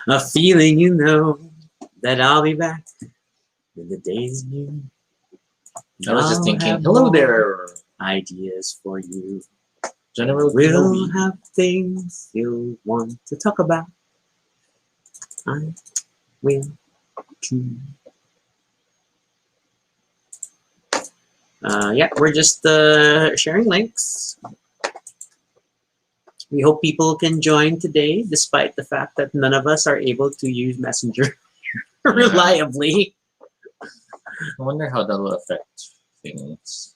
A feeling that I'll be back when the day's new. I was just I'll thinking, have hello more there, ideas for you. General We'll Kenobi. have things you'll want to talk about. I will too. Yeah, we're just sharing links. We hope people can join today, despite the fact that none of us are able to use Messenger reliably. I wonder how that will affect things.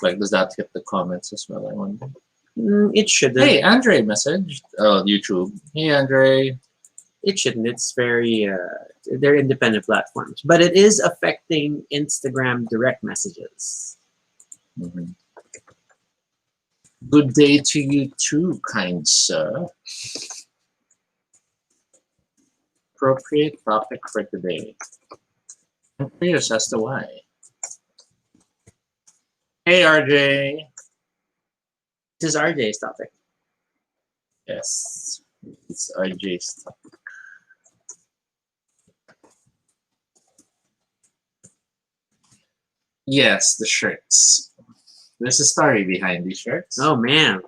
Like, does that hit the comments as well? I wonder. It shouldn't. Hey, Andre messaged. Oh, YouTube. Hey, Andre. It shouldn't. It's very, they're independent platforms. But it is affecting Instagram direct messages. Mm-hmm. Good day to you too, kind sir. Appropriate topic for today. I'm curious as to why. Hey, RJ. This is RJ's topic. Yes, it's RJ's topic. Yes, the shirts. There's a story behind these shirts. Oh man,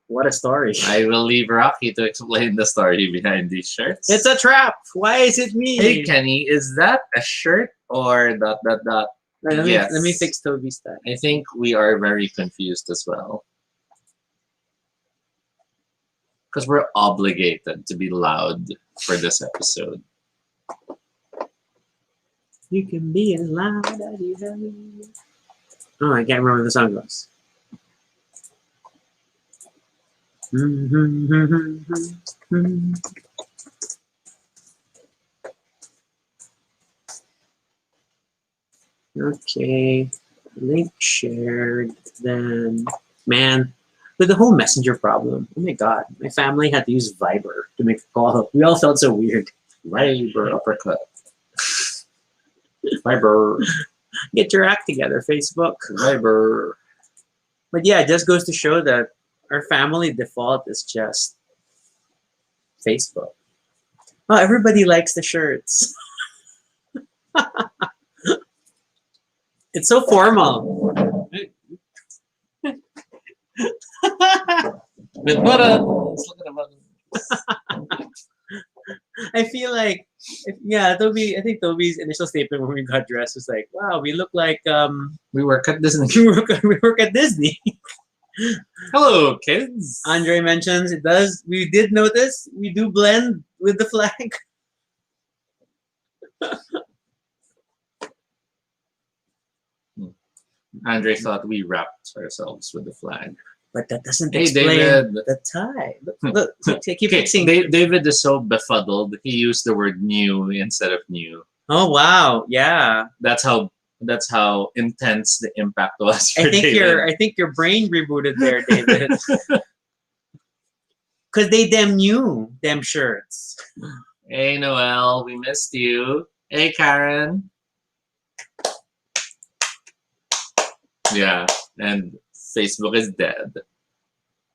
what a story. I will leave Rocky to explain the story behind these shirts. It's a trap. Why is it me? Hey, Kenny, is that a shirt or dot? Let Yes. me fix Toby's tie. I think we are very confused as well. Because we're obligated to be loud for this episode. You can be as loud as you have. Oh, I can't remember the song goes. Okay, link shared. Then, man, with the whole messenger problem. Oh my god, my family had to use Viber to make a call. We all felt so weird. Viber uppercut. Viber. Get your act together, Facebook. Viber. But yeah, it just goes to show that our family default is just Facebook. Oh, everybody likes the shirts. It's so formal. With buttons. Look at the buttons. I feel like, yeah, I think Toby's initial statement when we got dressed was like, wow, we look like We work at Disney. we work at Disney. Hello, kids. Andre mentions it does. We did notice we do blend with the flag. Andre thought we wrapped ourselves with the flag. But that doesn't Hey, explain David. the tie. Look, keep Okay, fixing. David is so befuddled. He used the word new instead of new. Oh wow, yeah. That's how intense the impact was for I David. think your brain rebooted there, David. Because they damn new them shirts. Hey, Noel, we missed you. Hey, Karen. Yeah, and Facebook is dead.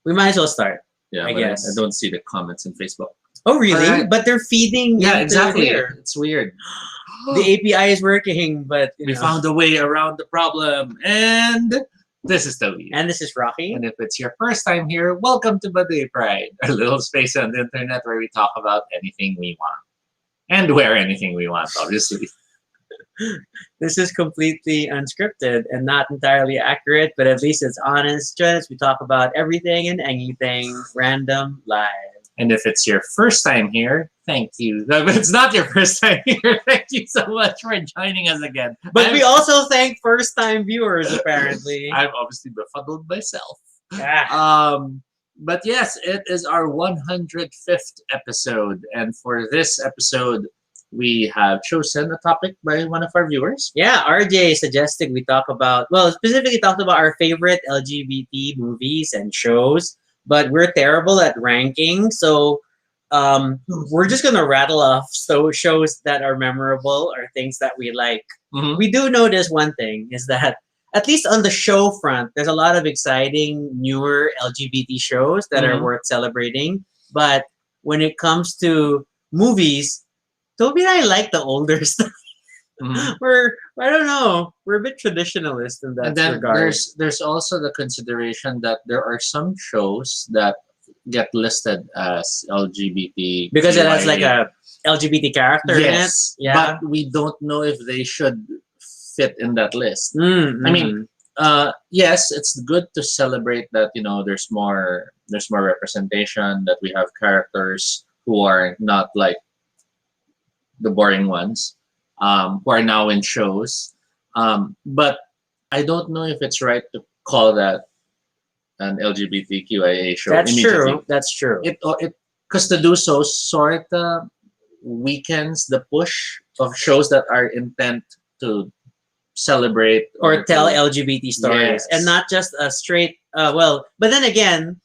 We might as well start. Yeah, I but guess. I don't see the comments in Facebook. Oh really? Alright. But they're feeding. Yeah, into exactly. here. It's weird. The API is working, but We found a way around the problem, and this is Toby. And this is Rocky. And if it's your first time here, welcome to Baduy Pride, a little space on the internet where we talk about anything we want. And wear anything we want, obviously. This is completely unscripted and not entirely accurate, but at least it's honest. Just we talk about everything and anything, random, live. And if it's your first time here, thank you. If it's not your first time here, thank you so much for joining us again. But we also thank first-time viewers, apparently. I'm obviously befuddled myself. Yeah. But yes, it is our 105th episode. And for this episode, we have chosen a topic by one of our viewers. Yeah, RJ suggested we talk about, well, specifically talked about our favorite LGBT movies and shows, but we're terrible at ranking. So we're just gonna rattle off shows that are memorable or things that we like. Mhm. We do notice one thing is that at least on the show front, there's a lot of exciting newer LGBT shows that are Mhm. worth celebrating. But when it comes to movies, Toby and I like the older stuff. Mhm. I don't know, we're a bit traditionalist in And that then regard. there's also the consideration that there are some shows that get listed as LGBT Because it has like a LGBT character in it. yes, Yeah. but we don't know if they should fit in that list. Mm, I mean, yes, it's good to celebrate that there's more representation, that we have characters who are not like the boring ones, who are now in shows. But I don't know if it's right to call that an LGBTQIA show that's immediately. true. That's true. It because to do so sort of weakens the push of shows that are intent to celebrate Or tell to, LGBT stories, yes. and not just a straight. But then again,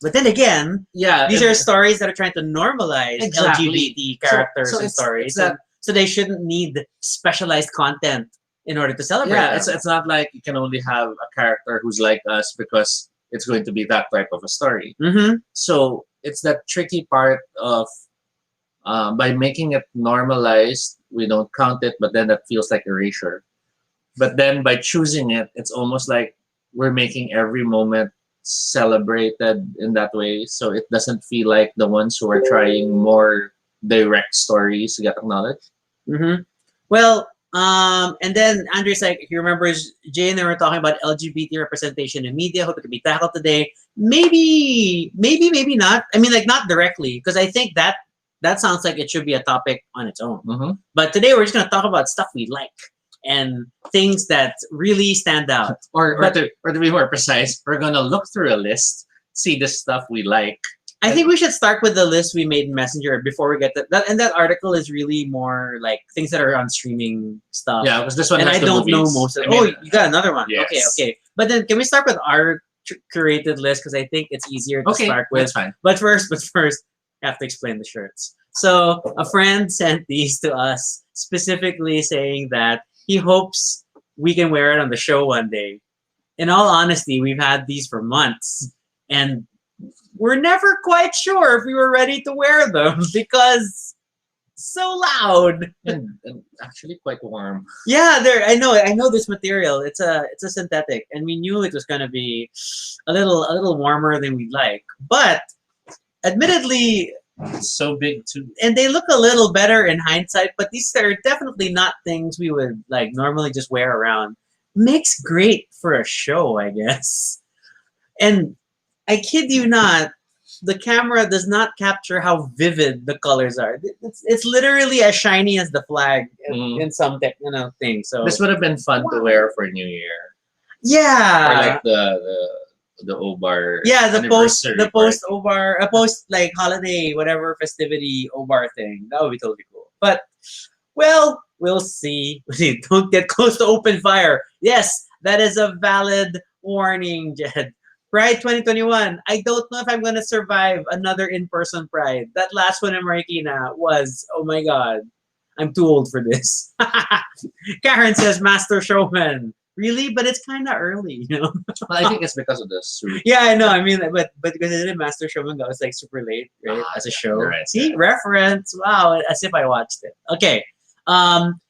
yeah, these are stories that are trying to normalize Exactly. LGBT characters So and it's stories, that- and so they shouldn't need specialized content in order to celebrate. yeah, them. it's not like you can only have a character who's like us because it's going to be that type of a story. Mm-hmm. So it's that tricky part of by making it normalized, we don't count it, but then that feels like erasure. But then by choosing it, it's almost like we're making every moment celebrated in that way. So it doesn't feel like the ones who are trying more direct stories get acknowledged. Mm-hmm. Well, and then Andrew's like, he remembers Jay and they were talking about LGBT representation in media. Hope it could be tackled today. Maybe not. I mean, like not directly, because I think that sounds like it should be a topic on its own. Mm-hmm. But today we're just gonna talk about stuff we like and things that really stand out. Or to be more precise, we're gonna look through a list, see the stuff we like. I think we should start with the list we made in Messenger before we get to that. And that article is really more like things that are on streaming stuff. Yeah, because this one And has I the don't know movies. most of I it. mean, Oh, you got another one. yes. Okay. But then can we start with our curated list? Because I think it's easier to okay, start with. that's fine. But first, I have to explain the shirts. So a friend sent these to us specifically saying that he hopes we can wear it on the show one day. In all honesty, we've had these for months, and we're never quite sure if we were ready to wear them because so loud. And actually quite warm. Yeah, I know this material. It's a synthetic, and we knew it was gonna be a little warmer than we'd like. But admittedly, So big too. and they look a little better in hindsight, but these are definitely not things we would like normally just wear around. Makes great for a show, I guess. And I kid you not, the camera does not capture how vivid the colors are. It's literally as shiny as the flag in some thing. So This would have been fun to wear for New Year. Or yeah, like the O-Bar. yeah, the post anniversary Obar, a post like holiday whatever festivity Obar thing. That would be totally cool. But well, we'll see. Don't get close to open fire. Yes, that is a valid warning, Jed. Pride 2021. I don't know if I'm gonna survive another in-person Pride. That last one in Marikina was, oh my god, I'm too old for this. Karen says Master Showman. Really? But it's kind of early, you know? Well, I think it's because of the suit. Yeah, I know. I mean, but because it did Master Showman, that was like super late, right? As a show. Right, See, right. reference. Wow, as if I watched it. Okay.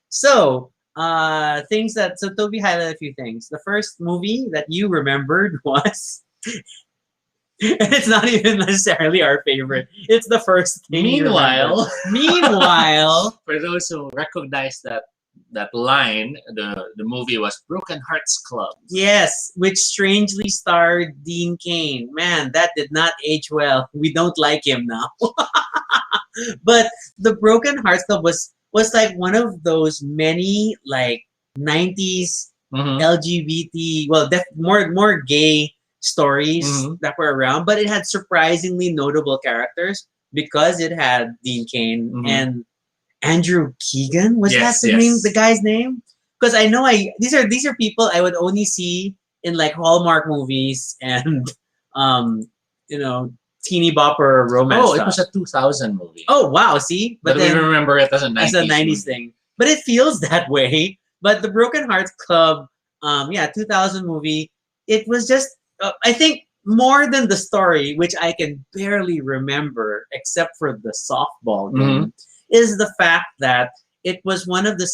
So Toby highlighted a few things. The first movie that you remembered was, and it's not even necessarily our favorite. It's the first thing. you remembered. Meanwhile, For those who recognize that line, the movie was Broken Hearts Club. yes, which strangely starred Dean Cain. Man, that did not age well. We don't like him now. But the Broken Hearts Club was like one of those many like 90s Mhm. LGBT, well, more gay stories Mhm. that were around, but it had surprisingly notable characters because it had Dean Cain Mhm. and Andrew Keegan. Was Yes, that the yes. name, the guy's name? Because I know these are people I would only see in like Hallmark movies and you know, teeny bopper romance Oh, it stuff. was a 2000 movie. Oh wow, see, but then we remember it as a 90s, as a 90s movie. thing, but it feels that way. But the Broken Hearts Club, yeah, 2000 movie. It was just, I think, more than the story, which I can barely remember except for the softball game, is the fact that it was one of the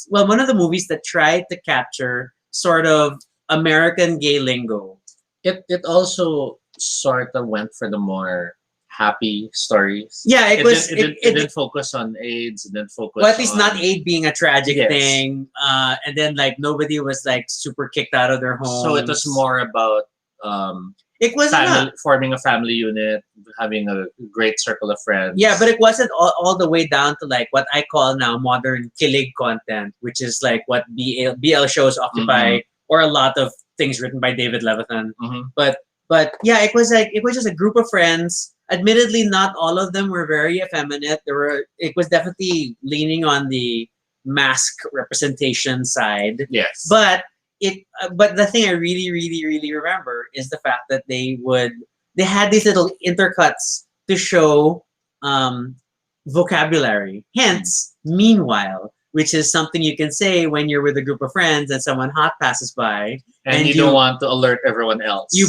one of the movies that tried to capture sort of American gay lingo. It also sort of went for the more happy stories. Yeah, it was. It didn't focus on AIDS. It didn't focus. Well, at least on, not AIDS being a tragic Yes. thing, and then like nobody was like super kicked out of their homes. So it was more about It wasn't. forming a family unit, having a great circle of friends. Yeah, but it wasn't all the way down to like what I call now modern killing content, which is like what BL shows occupy, or a lot of things written by David Levithan. But yeah, it was just a group of friends. Admittedly, not all of them were very effeminate. It was definitely leaning on the mask representation side. Yes. But but the thing I really, really, really remember is the fact that they had these little intercuts to show vocabulary. Hence, meanwhile, which is something you can say when you're with a group of friends and someone hot passes by, and you don't want to alert everyone else. You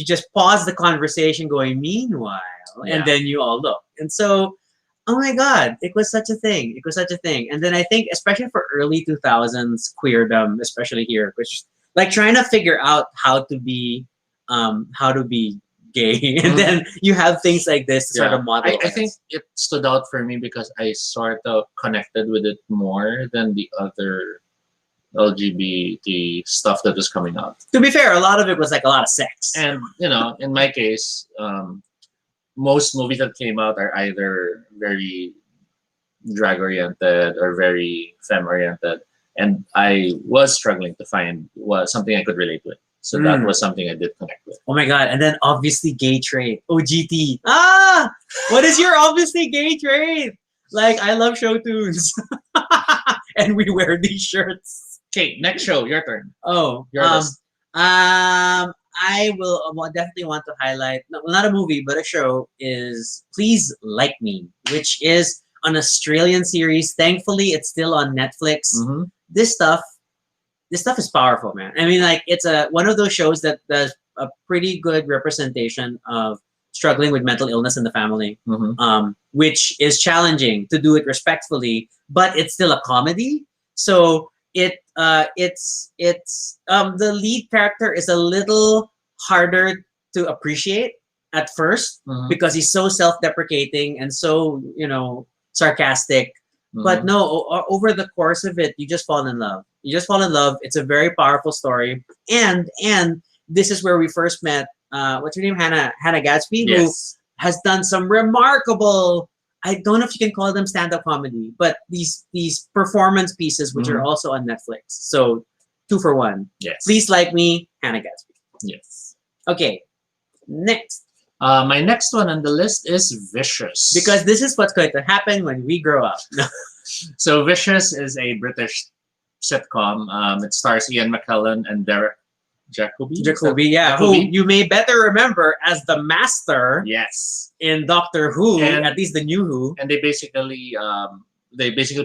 just pause the conversation, going meanwhile, and then you all look. And so, oh my God, it was such a thing. It was such a thing. And then I think, especially for early 2000s queerdom, especially here, which like trying to figure out how to be gay, and then you have things like this to sort of model. I think it stood out for me because I sort of connected with it more than the other LGBT stuff that was coming out. To be fair, a lot of it was like a lot of sex. And, in my case, most movies that came out are either very drag-oriented or very femme-oriented. And I was struggling to find something I could relate with. So that was something I did connect with. Oh my God. And then obviously gay trait. OGT. What is your obviously gay trait? Like, I love show tunes. And we wear these shirts. Okay, next show, your turn. Oh, your list. I will definitely want to highlight, not a movie, but a show, is Please Like Me, which is an Australian series. Thankfully, it's still on Netflix. This stuff is powerful, man. I mean, like, it's one of those shows that does a pretty good representation of struggling with mental illness in the family, which is challenging to do it respectfully, but it's still a comedy. So it's the lead character is a little harder to appreciate at first because he's so self-deprecating and so sarcastic. But no, over the course of it, you just fall in love. It's a very powerful story, and this is where we first met. What's her name? Hannah Gadsby, who has done some remarkable. I don't know if you can call them stand-up comedy, but these performance pieces, which are also on Netflix. So 2 for 1. Yes. Please Like Me, Hannah Gadsby. Yes. Okay. Next. My next one on the list is Vicious. Because this is what's going to happen when we grow up. So Vicious is a British sitcom. It stars Ian McKellen and Derek Jacobi, who you may better remember as the Master. Yes. In Doctor Who, and, at least the new Who. And they basically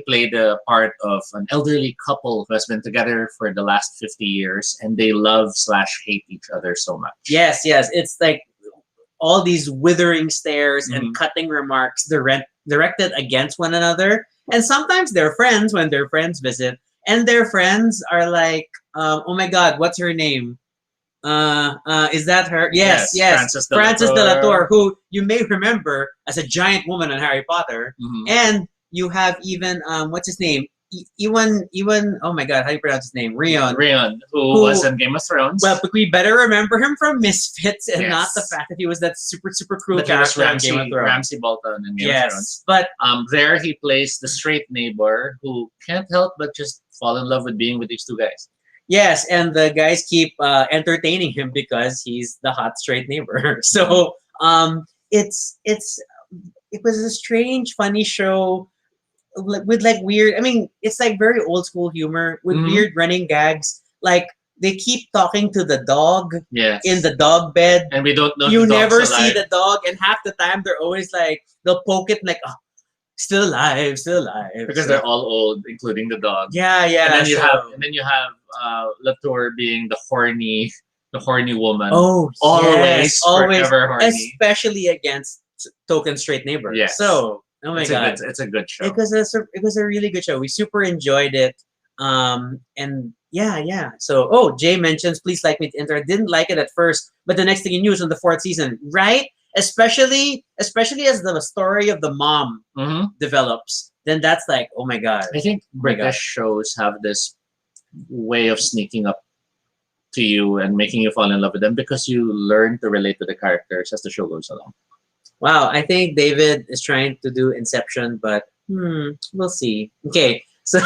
play the part of an elderly couple who has been together for the last 50 years, and they love/hate each other so much. Yes. It's like all these withering stares and cutting remarks directed against one another. And sometimes they're friends when their friends visit. And their friends are like, oh my God, what's her name? Is that her? Yes. Frances de la Tour, who you may remember as a giant woman on Harry Potter. And you have even, what's his name? Ewan, oh my God, how do you pronounce his name? Rion, who was in Game of Thrones. Well, but we better remember him from Misfits and not the fact that he was that super, super cruel character in Game of Thrones. Ramsay Bolton in Game of Thrones. But there he plays the straight neighbor who can't help but just fall in love with being with these two guys. Yes, and the guys keep entertaining him because he's the hot straight neighbor. So it was a strange, funny show with like weird. I mean, it's like very old school humor with weird running gags. Like they keep talking to the dog Yes. in the dog bed. And we don't know You if the dog's never see alive. the dog, and half the time they're always like they'll poke it like, oh, still alive, still alive. Because So- they're all old, including the dog. yeah, yeah. And then you so- have Latour being the horny woman. oh always, always, forever horny. especially against token straight neighbor. Yes. So oh my it's god, it's a good show. it was a really good show. We super enjoyed it. And yeah. So Jay mentions please like me to enter. I didn't like it at first, but the next thing you knew was on the fourth season, right? Especially as the story of the mom hmm develops, then that's like, oh my god. I think my God. British shows have this way of sneaking up to you and making you fall in love with them because you learn to relate to the characters as the show goes along. Wow, I think David is trying to do Inception, but we'll see. Okay, so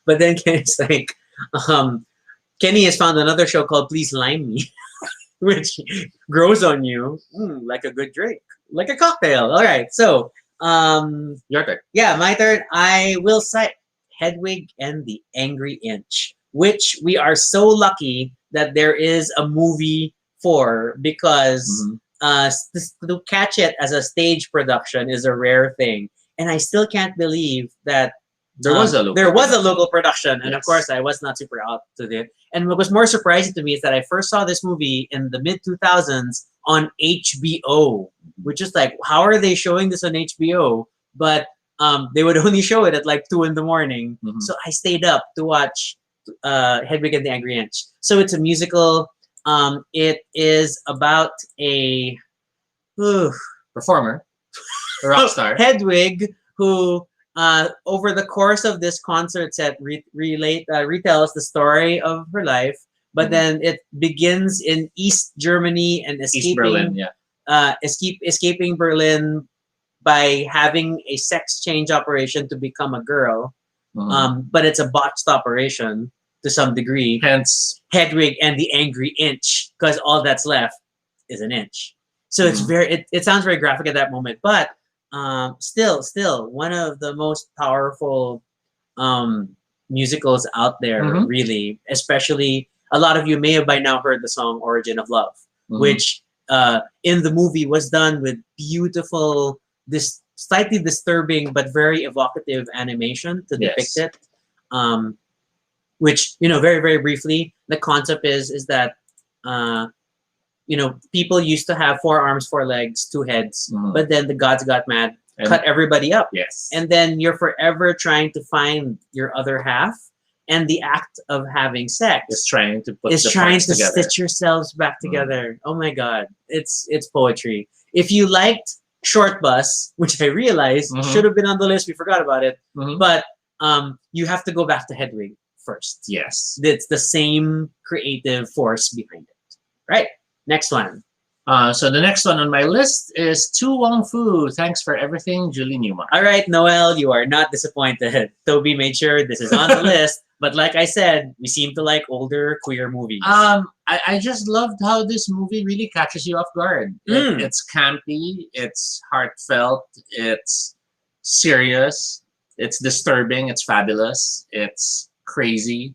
but then Kenny's like, Kenny has found another show called Please Lime Me, which grows on you like a good drink, like a cocktail. All right, so Your turn. yeah, my turn. I will cite Hedwig and the Angry Inch, which we are so lucky that there is a movie for because Mhm. to catch it as a stage production is a rare thing, and I still can't believe that There was a local. there was a local production, and of Yes. course I was not super out to it. And what was more surprising to me is that I first saw this movie in the mid 2000s on HBO, which is like, how are they showing this on HBO? But they would only show it at like 2 in the morning, Mhm. so I stayed up to watch Hedwig and the Angry Inch. So it's a musical. It is about a Performer, a rock star. Hedwig, who over the course of this concert set retells the story of her life, but Mhm. then it begins in East Germany and East Berlin, yeah. escaping Berlin by having a sex change operation to become a girl. Mhm. But it's a botched operation to some degree. Hence, Hedwig and the Angry Inch, because all that's left is an inch. So it's Mhm. it sounds very graphic at that moment, but still one of the most powerful musicals out there, Mhm. really. Especially a lot of you may have by now heard the song "Origin of Love," Mhm. which in the movie was done with beautiful, this slightly disturbing but very evocative animation to depict Yes. it. Which very very briefly, the concept is that people used to have 4 arms, 4 legs, 2 heads, Mhm. but then the gods got mad, And- cut everybody up, yes. and then you're forever trying to find your other half, and the act of having sex It's trying to put is the trying parts to together. stitch yourselves back together. Oh my god, it's poetry. If you liked Short Bus, which I realized Mhm. should have been on the list, we forgot about it, Mhm. but you have to go back to Hedwig first. Yes. It's the same creative force behind it. Right. Next one. So the next one on my list is Tu Wong Fu. Thanks for everything, Julie Newmar. All right, Noel, you are not disappointed. Toby made sure this is on the list, but like I said, we seem to like older queer movies. I just loved how this movie really catches you off guard. Mm. It's campy, it's heartfelt, it's serious, it's disturbing, it's fabulous, it's crazy.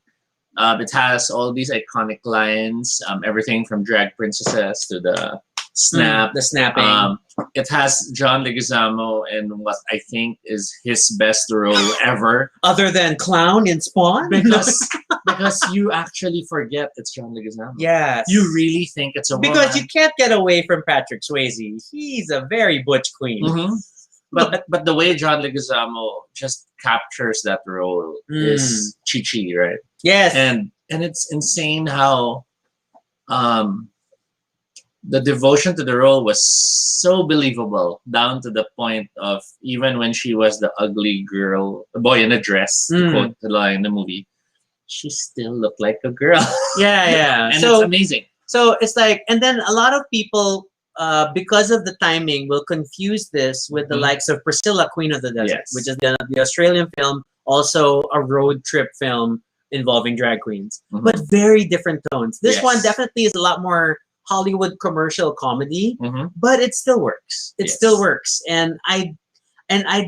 It has all these iconic lines, everything from drag princesses to the snap. The snapping. It has John Leguizamo in what I think is his best role ever. Other than Clown in Spawn? Because you actually forget it's John Leguizamo. Yes. You really think it's a woman. Because you can't get away from Patrick Swayze. He's a very butch queen. Mhm. But the way John Leguizamo just captures that role is chi-chi, right? Yes. And it's insane how the devotion to the role was so believable, down to the point of even when she was the ugly girl, the boy in a dress, to quote the line in the movie, she still looked like a girl. yeah. And So it's amazing. So it's like, and then a lot of people, because of the timing, will confuse this with the Mhm. likes of Priscilla, Queen of the Desert, Yes. which is the Australian film, also a road trip film involving drag queens, Mhm. but very different tones. This Yes. one definitely is a lot more Hollywood commercial comedy, Mhm. but it still works. It Yes. still works, and I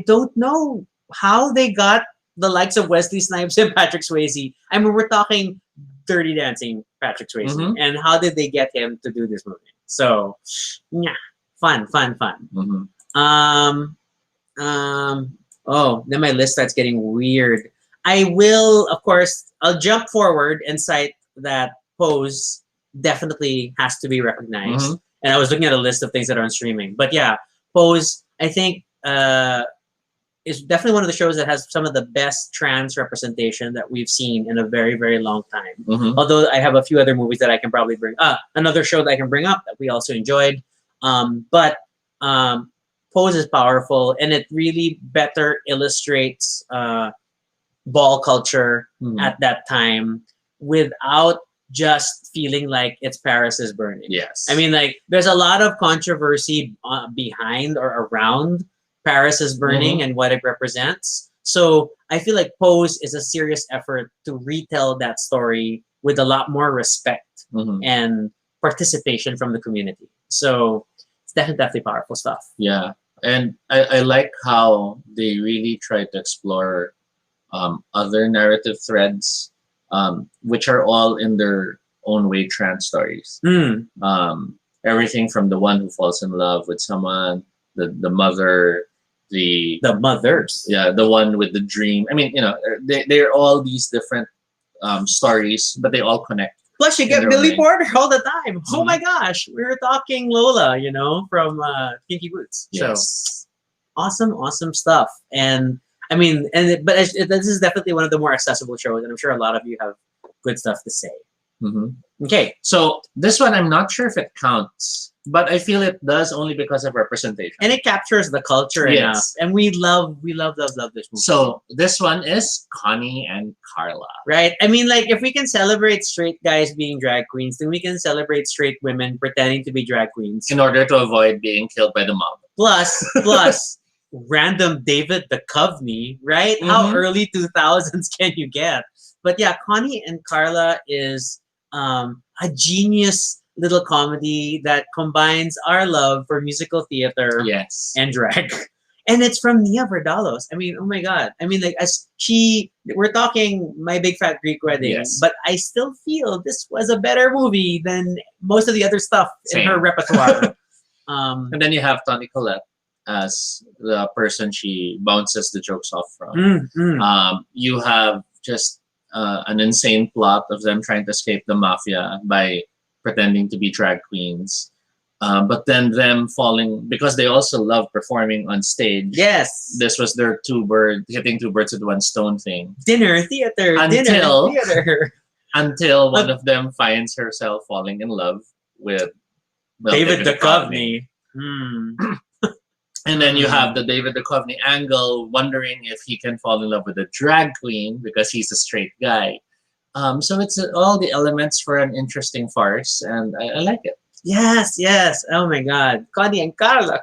don't know how they got the likes of Wesley Snipes and Patrick Swayze. I mean, we're talking Dirty Dancing, Patrick Swayze, Mhm. and how did they get him to do this movie? So, yeah, fun. Mhm. Um, oh, then my list starts getting weird. I will, of course, I'll jump forward and cite that Pose definitely has to be recognized. Mhm. And I was looking at a list of things that are on streaming. But yeah, Pose, I think, is definitely one of the shows that has some of the best trans representation that we've seen in a very, very long time. Mhm. Although I have a few other movies that I can probably bring. Another show that I can bring up that we also enjoyed. But Pose is powerful, and it really better illustrates ball culture Mhm. at that time without just feeling like it's Paris is burning. Yes. I mean, like, there's a lot of controversy behind or around Paris is burning and what it represents. So I feel like Pose is a serious effort to retell that story with a lot more respect Mhm. and participation from the community. So it's definitely powerful stuff. Yeah, and I like how they really try to explore other narrative threads, which are all in their own way trans stories. Mm, Everything from the one who falls in love with someone, the mother, the the mothers. yeah, the one with the dream. I mean, they're all these different stories, but they all connect. Plus, you in get their Billy way. Porter all the time. Oh Mhm. my gosh, we were talking Lola, from Kinky Boots. So Yes. awesome stuff. And I mean, this is definitely one of the more accessible shows, and I'm sure a lot of you have good stuff to say. Hmm. Okay, So this one, I'm not sure if it counts, but I feel it does only because of representation. and it captures the culture Yes. enough, and we love this movie. So this one is Connie and Carla. Right? I mean, like, if we can celebrate straight guys being drag queens, then we can celebrate straight women pretending to be drag queens. In order to avoid being killed by the mob. Plus, random David Duchovny, right? How Mhm. early 2000s can you get? But yeah, Connie and Carla is a genius little comedy that combines our love for musical theater Yes. and drag. And it's from Nia Vardalos. I mean, oh my God. I mean, like, we're talking My Big Fat Greek Wedding, Yes. but I still feel this was a better movie than most of the other stuff in her Same. repertoire. And then you have Toni Collette as the person she bounces the jokes off from. You have just an insane plot of them trying to escape the mafia by pretending to be drag queens. But then them falling, because they also love performing on stage. Yes. This was their hitting two birds with one stone thing. Dinner theater. Until one of them finds herself falling in love with David Duchovny. And then you have the David Duchovny angle, wondering if he can fall in love with a drag queen because he's a straight guy. So it's all the elements for an interesting farce, and I like it. Yes. Oh my God. Connie and Carla.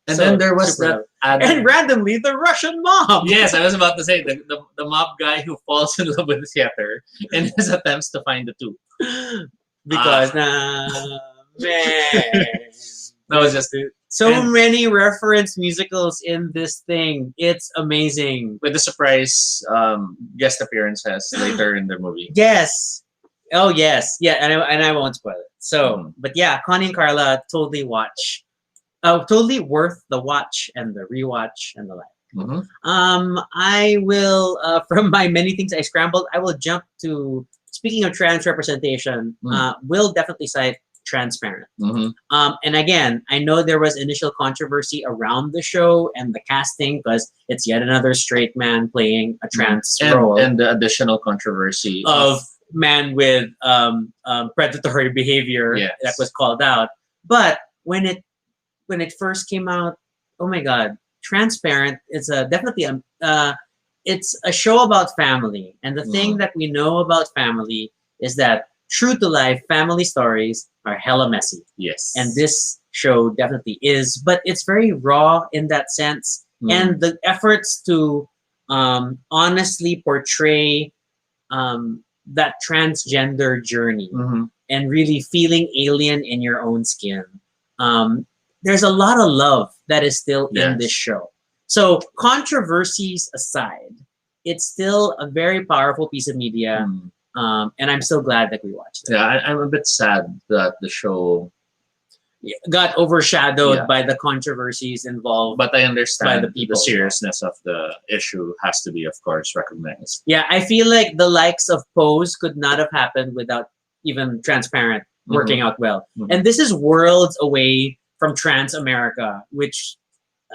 And then there was that and randomly the Russian mob. Yes, I was about to say the mob guy who falls in love with the theater in his attempts to find the two. Because That was just so many reference musicals in this thing. It's amazing. With the surprise guest appearances later in the movie. Yes. Oh yes. Yeah, and I won't spoil it. So, but yeah, Connie and Carla, totally watch. Totally worth the watch and the rewatch and the like. I will from my many things I scrambled, I will jump to, speaking of trans representation, will definitely cite Transparent. And again, I know there was initial controversy around the show and the casting because it's yet another straight man playing a trans role. And the additional controversy of man with predatory behavior that was called out. But when it first came out, oh my God, Transparent is definitely it's a show about family. And the thing that we know about family is that true to life family stories are hella messy. Yes. And this show definitely is, but it's very raw in that sense. And the efforts to honestly portray that transgender journey and really feeling alien in your own skin. There's a lot of love that is still in this show. So controversies aside, it's still a very powerful piece of media And I'm so glad that we watched it. Yeah, I'm a bit sad that the show, Got overshadowed Yeah. by the controversies involved. but I understand the the people. seriousness of the issue has to be, of course, recognized. Yeah, I feel like the likes of Pose could not have happened without even Transparent working out well. Mhm. And this is worlds away from Trans America, which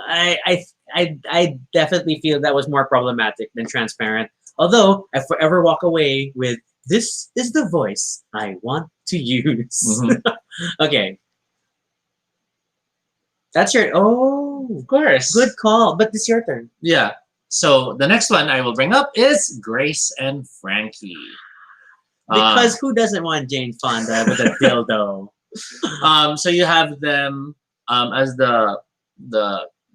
I definitely feel that was more problematic than Transparent. Although I forever walk away with this is the voice I want to use. Mhm. Okay. That's your Of course. good call. But it's your turn. Yeah. So the next one I will bring up is Grace and Frankie. Because who doesn't want Jane Fonda with a dildo? So you have them as the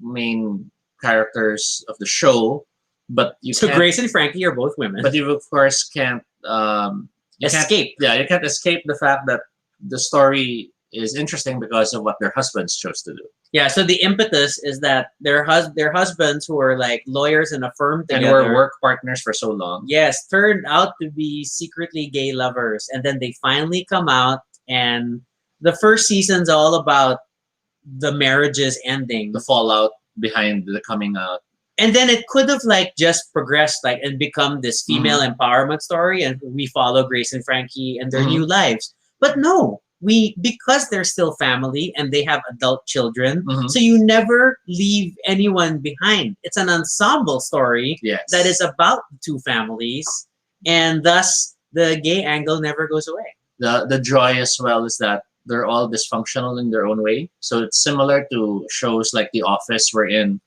main characters of the show, but you So can't, Grace and Frankie are both women. but you of course can't you can't- Escape. yeah, you can't escape the fact that the story is interesting because of what their husbands chose to do Yeah, so the impetus is that their husbands who are like lawyers in a firm and together. were work partners for so long. Yes, turned out to be secretly gay lovers, and then they finally come out, and the first season's all about the marriages ending, The fallout behind the coming out. and then it could have like just progressed like and become this female empowerment story, and we follow Grace and Frankie and their Mhm. new lives. But no, because they're still family and they have adult children, Mhm. so you never leave anyone behind. It's an ensemble story Yes. that is about two families, and thus the gay angle never goes away. The joy as well is that they're all dysfunctional in their own way. So it's similar to shows like The Office, wherein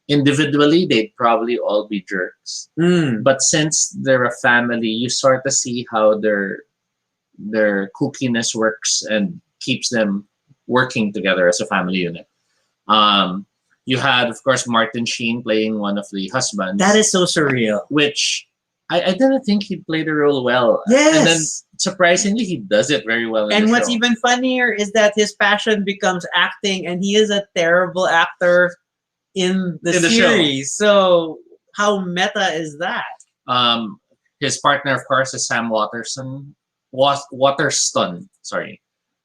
individually they'd probably all be jerks, but since they're a family, you sort of see how their kookiness works and keeps them working together as a family unit. You had, of course, Martin Sheen playing one of the husbands. That is so surreal. Which I didn't think he played the role well. Yes. And then surprisingly, he does it very well. In And the what's show. even funnier is that his passion becomes acting, and he is a terrible actor in the In the show. series. So how meta is that? His partner, of course, is Sam Waterston. Sorry,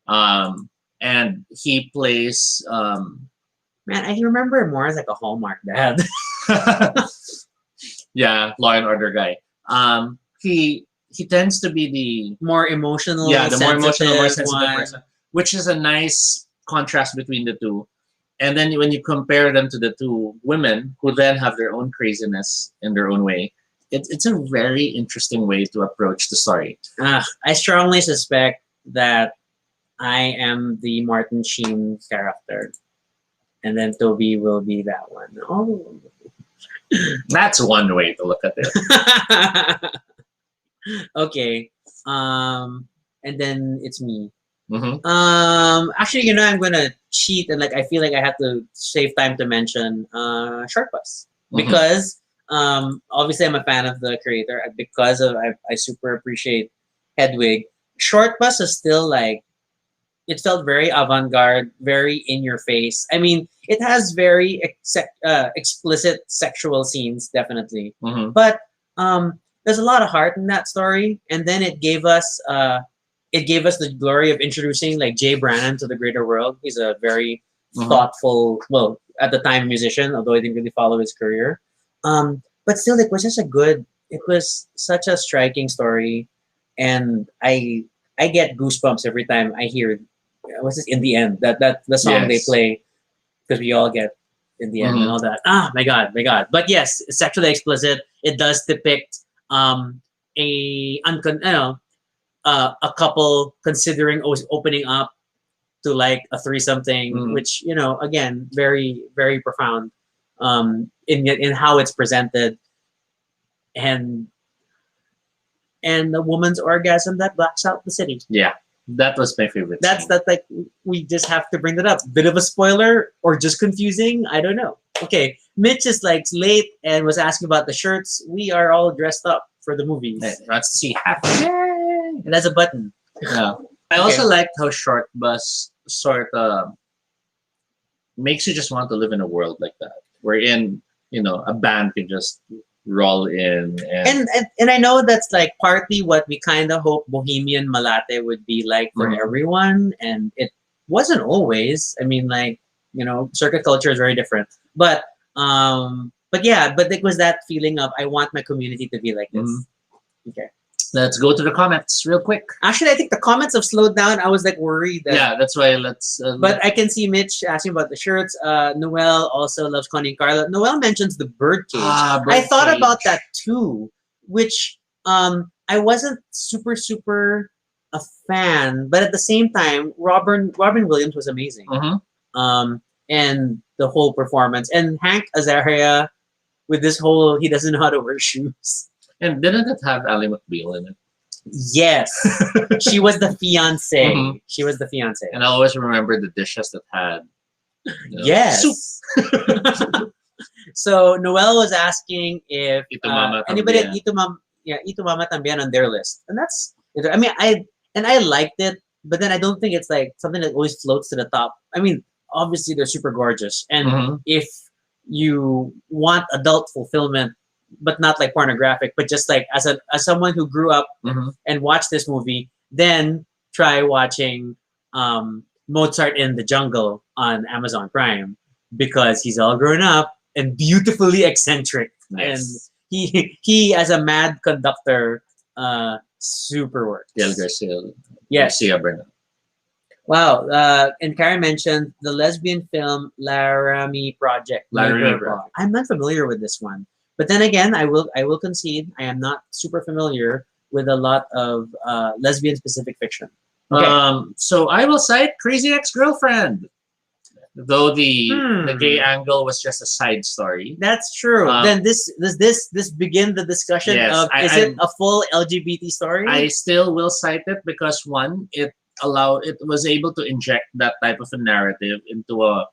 and he plays. Man, I remember him more as like a Hallmark dad. Yeah, Law and Order guy. He tends to be the More emotional, the more emotional, more sensitive one. person, which is a nice contrast between the two. And then when you compare them to the two women who then have their own craziness in their own way, it's a very interesting way to approach the story. I strongly suspect that I am the Martin Sheen character, and then Toby will be that one. Oh. That's one way to look at it. Okay. And then it's me. Mhm. Actually, I'm gonna cheat, and like I feel like I have to save time to mention Short Bus Mhm. because obviously I'm a fan of the creator, and because of I super appreciate Hedwig. Short Bus is still like it felt very avant-garde, very in your face. I mean, it has very explicit sexual scenes, definitely, Mhm. but there's a lot of heart in that story, and then it gave us the glory of introducing like Jay Brannon to the greater world. He's a very Mhm. thoughtful, well, at the time musician, although I didn't really follow his career. But still, it was such a striking story, and I get goosebumps every time I hear what's this in the end that the song they Yes. play, because we all get in the end Mhm. and all that. Ah, my god. But yes, it's sexually explicit. It does depict a couple considering opening up to like a threesome thing, Mhm. which again, very very profound in how it's presented, and the woman's orgasm that blacks out the city. Yeah, that was my favorite. That's scene. that like we just have to bring that up. Bit of a spoiler or just confusing, I don't know. Okay, Mitch is like late and was asking about the shirts. We are all dressed up for the movies. Let's see. Yay! And that's a button. Yeah. I also liked how Short Bus sort of makes you just want to live in a world like that, wherein a band can just roll in. And I know that's like partly what we kind of hope Bohemian Malate would be like for Mhm. everyone, and it wasn't always. I mean, like, circuit culture is very different, but yeah, but it was that feeling of I want my community to be like this. Mhm. Okay. Let's go to the comments real quick. Actually, I think the comments have slowed down. I was like worried that. Yeah, that's why let's. But I can see Mitch asking about the shirts. Noel also loves Connie and Carla. Noel mentions the Birdcage. I thought about that too, which I wasn't super a fan, but at the same time, Robin Williams was amazing. And the whole performance, and Hank Azaria with this whole he doesn't know how to wear shoes. And didn't it have Ally McBeal in it? Yes, she was the fiance. Mhm. She was the fiance. And I always remember the dishes that had. Yes. Soup. So Noel was asking if Ito Mama anybody También. at Ito Mama También on their list, and that's. I mean, I liked it, but then I don't think it's like something that always floats to the top. I mean, obviously they're super gorgeous, and Mhm. if you want adult fulfillment, but not like pornographic, but just like as someone who grew up Mhm. and watched this movie, then try watching Mozart in the Jungle on Amazon Prime, because he's all grown up and beautifully eccentric, Nice. and he as a mad conductor, super works. Gael Garcia. Yes. Garcia Bernal. Wow. And Karen mentioned the lesbian film Laramie Project. Laramie Project. I'm not familiar with this one, but then again, I will concede I am not super familiar with a lot of lesbian specific fiction. Okay. So I will cite Crazy Ex-Girlfriend, though the gay angle was just a side story. That's true. Then this begin the discussion Yes, of is it a full LGBT story? I still will cite it because one, it was able to inject that type of a narrative into a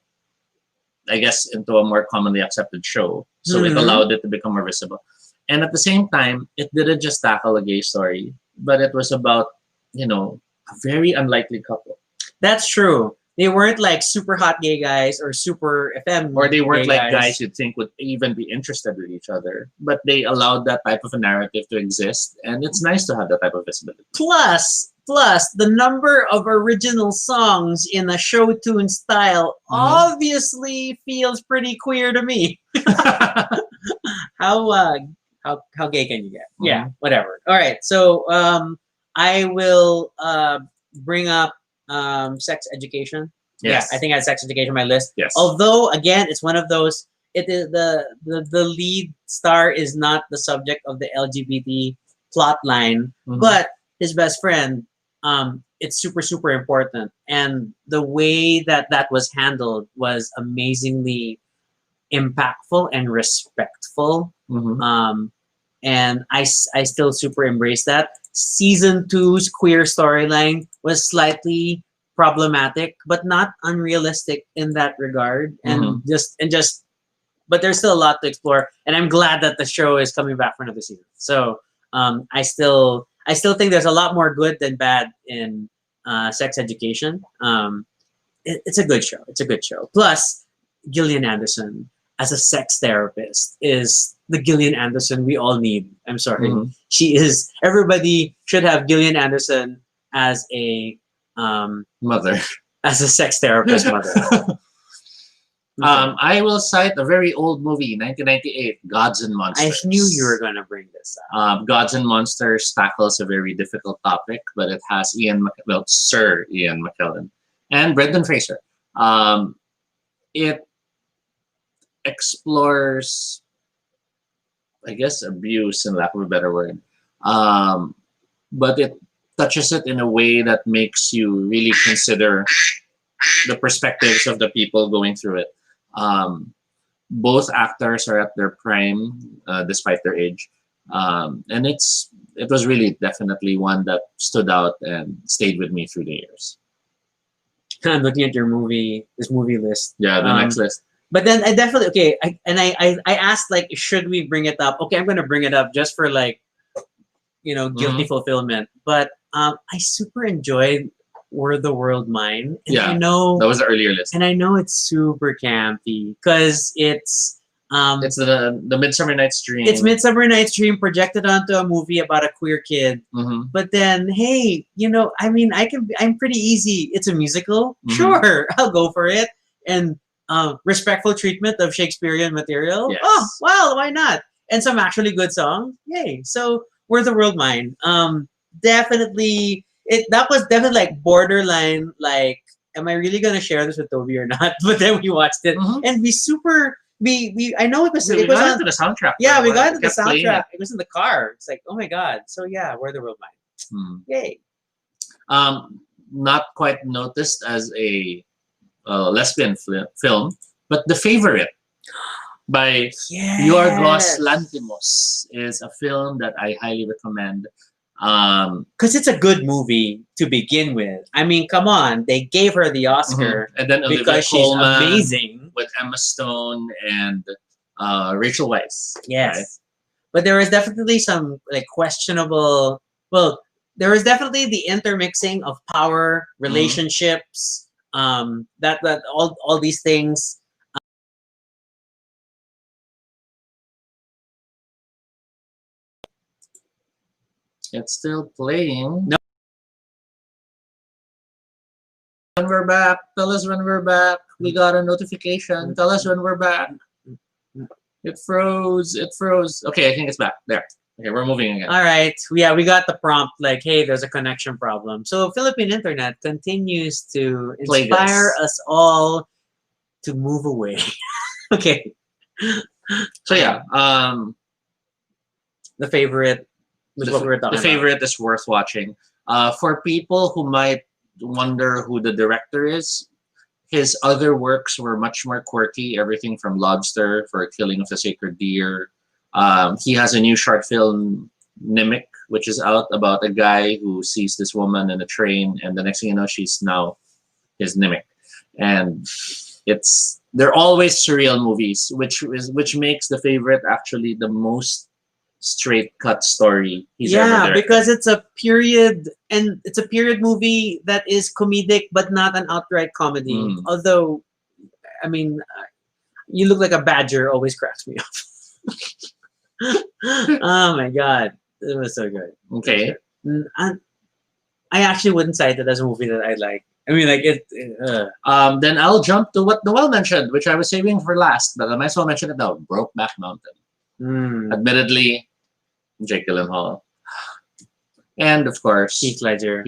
more commonly accepted show. So it Mhm. allowed it to become more visible. And at the same time, it didn't just tackle a gay story, but it was about, a very unlikely couple. That's true. They weren't like super hot gay guys or super FM, Or they weren't gay like guys you'd think would even be interested with each other. But they allowed that type of a narrative to exist. And it's nice to have that type of visibility. Plus, the number of original songs in a show tune style obviously feels pretty queer to me. How gay can you get? Yeah, whatever. All right, so I will bring up sex education. Yes. Yeah, I think I had sex education on my list. Yes. Although again, it's one of those. It is the lead star is not the subject of the LGBT plot line, but his best friend. It's super important, and the way that was handled was amazingly impactful and respectful. And I still super embrace that. Season 2's queer storyline was slightly problematic, but not unrealistic in that regard. And but there's still a lot to explore. And I'm glad that the show is coming back for another season. So I still think there's a lot more good than bad in sex education. It's a good show. It's a good show. Plus, Gillian Anderson as a sex therapist is the Gillian Anderson we all need. I'm sorry. She is. Everybody should have Gillian Anderson as a mother, as a sex therapist mother. I will cite a very old movie, 1998, Gods and Monsters. I knew you were going to bring this up. Gods and Monsters tackles a very difficult topic, but it has Sir Ian McKellen and Brendan Fraser. It explores, I guess, abuse, in lack of a better word. But it touches it in a way that makes you really consider the perspectives of the people going through it. Both actors are at their prime, despite their age. And it was really definitely one that stood out and stayed with me through the years. I'm looking at this movie list. Yeah, the next list. But then I definitely I asked like, should we bring it up? Okay, I'm gonna bring it up just for like, guilty fulfillment. But I super enjoyed Were the World Mine. And Yeah, I know that was the earlier list. And I know it's super campy because it's It's the Midsummer Night's Dream. It's Midsummer Night's Dream projected onto a movie about a queer kid. Mhm. But then, hey, I mean, I'm pretty easy. It's a musical. Mhm. Sure, I'll go for it. And respectful treatment of Shakespearean material. Yes. Oh, well, why not? And some actually good songs. Yay. So, Where the World Mine. Definitely, that was definitely like borderline, like, am I really going to share this with Toby or not? But then we watched it. Mhm. And we I know it was, We it was got on, into the soundtrack. yeah, for a we while. got into the kept playing soundtrack. It was in the car. It's like, oh my God. So yeah, Where the World Mine. it. Hmm. Yay. Not quite noticed as a lesbian film, but The Favorite by Yorgos Lanthimos is a film that I highly recommend. Because it's a good movie to begin with. I mean, come on. They gave her the Oscar And then Olivia because she's Colman amazing. with Emma Stone and Rachel Weisz. Yes. right? But there was definitely some like questionable, well, there was definitely the intermixing of power, relationships, that all these things. It's still playing. No. When we're back, tell us when we're back. We got a notification. Tell us when we're back. It froze. It froze. Okay, I think it's back. There. Okay, we're moving again. All right. Yeah, we got the prompt like, hey, there's a connection problem. So Philippine internet continues to Play inspire this. us all to move away. Okay. So yeah, The Favorite was what we were talking The Favorite is worth watching. For people who might wonder who the director is, his other works were much more quirky. Everything from Lobster for Killing of the Sacred Deer. He has a new short film, Nimic, which is out about a guy who sees this woman in a train, and the next thing you know, she's now his Nimic. And they're always surreal movies, which makes The Favorite actually the most straight cut story he's ever Yeah, directed. because it's a period movie that is comedic but not an outright comedy. Mm. Although, I mean, You Look Like a Badger always cracks me up. Oh my God, it was so good. Okay. I actually wouldn't cite it as a movie that I like. I mean, like Then I'll jump to what Noel mentioned, which I was saving for last, but I might as well mention it now. Brokeback Mountain. Admittedly, Jake Gyllenhaal. And of course, Heath Ledger.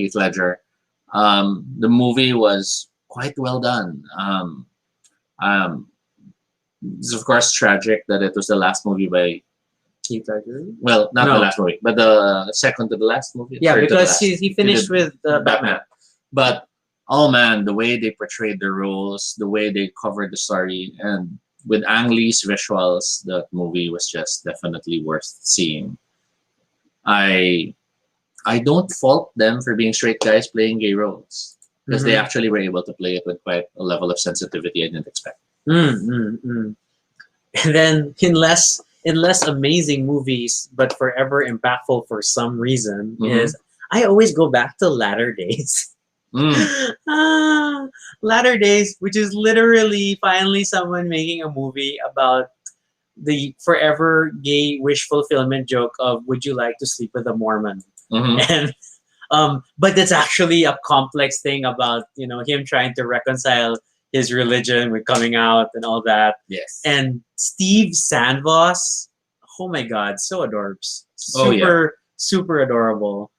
The movie was quite well done. It's of course tragic that it was the last movie by Heath Ledger. well, not the No. last movie, but the second to the last movie. Yeah, third to the because last. he finished with Batman. But oh man, the way they portrayed the roles, the way they covered the story, and with Ang Lee's visuals, that movie was just definitely worth seeing. I don't fault them for being straight guys playing gay roles because they actually were able to play it with quite a level of sensitivity I didn't expect. And then in less amazing movies, but forever impactful for some reason, is I always go back to Latter Days. Latter Days, which is literally finally someone making a movie about the forever gay wish fulfillment joke of would you like to sleep with a Mormon? And but it's actually a complex thing about him trying to reconcile his religion with coming out and all that. Yes. And Steve Sandvoss, oh my God, so adorbs. Super adorable.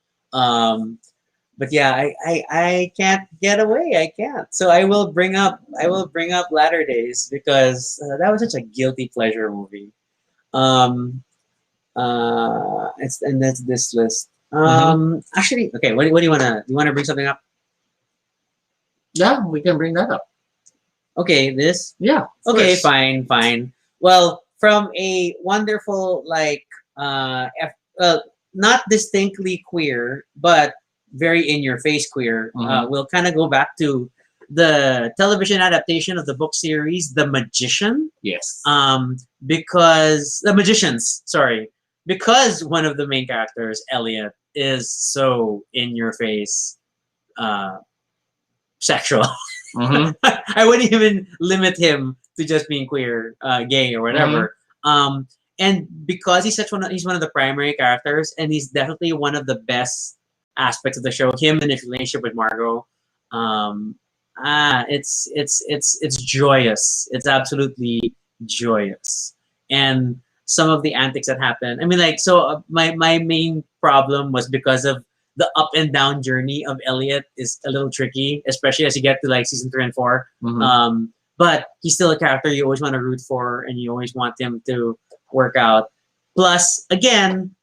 But yeah, I can't get away. I can't. So I will bring up Latter Days because that was such a guilty pleasure movie. And that's this list. Actually, okay. What do you wanna bring something up? Yeah, we can bring that up. Okay, this. Yeah. Okay, course. fine. Well, from a wonderful not distinctly queer, but very in your face queer. We'll kind of go back to the television adaptation of the book series, The Magician. Yes. Because The Magicians, sorry, because one of the main characters, Elliot, is so in your face, sexual. I wouldn't even limit him to just being queer, gay or whatever. And because he's one of the primary characters, and he's definitely one of the best aspects of the show. Him and his relationship with Margot, it's joyous. It's absolutely joyous, and some of the antics that happen. I mean, like, so my main problem was because of the up and down journey of Elliot is a little tricky, especially as you get to like season 3 and 4. But he's still a character you always want to root for, and you always want him to work out. Plus, again,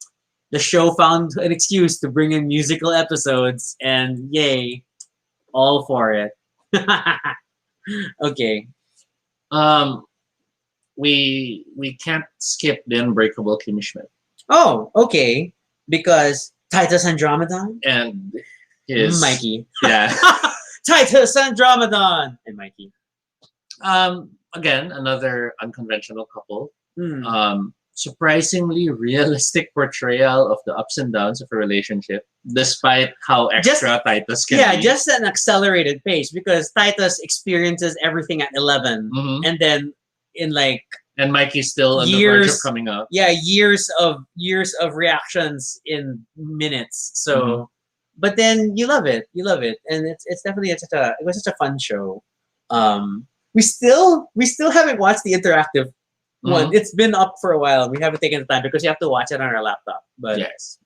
the show found an excuse to bring in musical episodes, and yay, all for it. Okay. We can't skip the unbreakable Kimmy Schmidt Oh, okay. Because Titus Andromedon and his Mikey. Yeah. Titus Andromedon and Mikey. Again, another unconventional couple. Hmm. Surprisingly realistic portrayal of the ups and downs of a relationship, despite how extra Titus can be. Just an accelerated pace, because Titus experiences everything at 11, and then in like and Mikey's still on the verge of coming up. Yeah, years of reactions in minutes. So, but then you love it, and it's definitely it was such a fun show. We still haven't watched the interactive one. It's been up for a while. We haven't taken the time because you have to watch it on our laptop. But yes,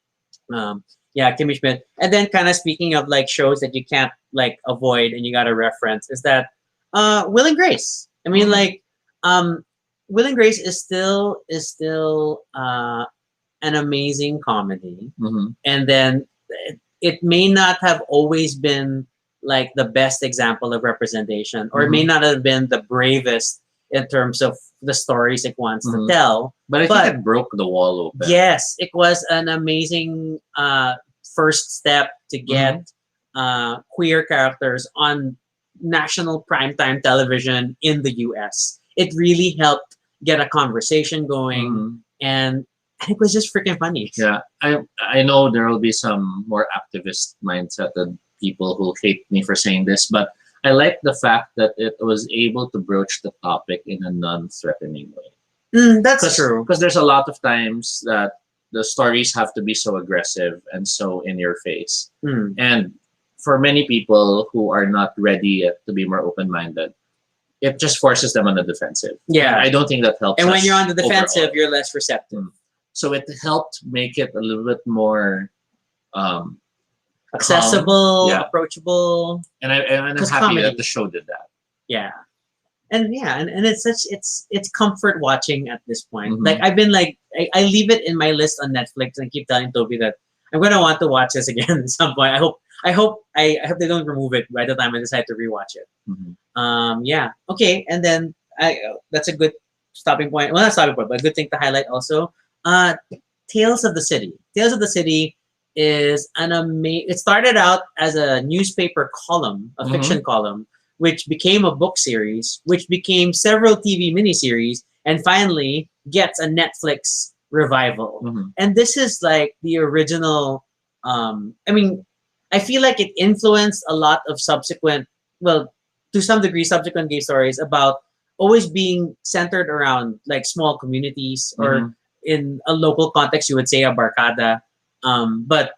yeah, Kimmy Schmidt. And then kind of speaking of like shows that you can't like avoid and you got to reference is that Will and Grace. I mean, like Will and Grace is still an amazing comedy, and then it may not have always been like the best example of representation, or it may not have been the bravest in terms of the stories it wants to tell. But I think it broke the wall open. Yes, it was an amazing first step to get queer characters on national primetime television in the US. It really helped get a conversation going, and it was just freaking funny. Yeah, I know there will be some more activist mindseted people who hate me for saying this, but I like the fact that it was able to broach the topic in a non-threatening way. That's true. Because there's a lot of times that the stories have to be so aggressive and so in your face. And for many people who are not ready yet to be more open-minded, it just forces them on the defensive. Yeah. And I don't think that helps. And when you're on the defensive, overall, you're less receptive. So it helped make it a little bit more accessible, approachable. And I'm happy comedy. that the show did that. Yeah. And it's comfort watching at this point. Like I've been like I leave it in my list on Netflix and keep telling Toby that I'm gonna want to watch this again at some point. I hope they don't remove it by the time I decide to rewatch it. Yeah. Okay. And then that's a good stopping point. Well, not stopping point, but a good thing to highlight also. Tales of the City. Tales of the City is it started out as a newspaper column, a fiction column, which became a book series, which became several TV miniseries, and finally gets a Netflix revival. And this is like the original. I mean, I feel like it influenced a lot of subsequent, well, to some degree, subsequent gay stories about always being centered around like small communities, or in a local context, you would say a barkada. But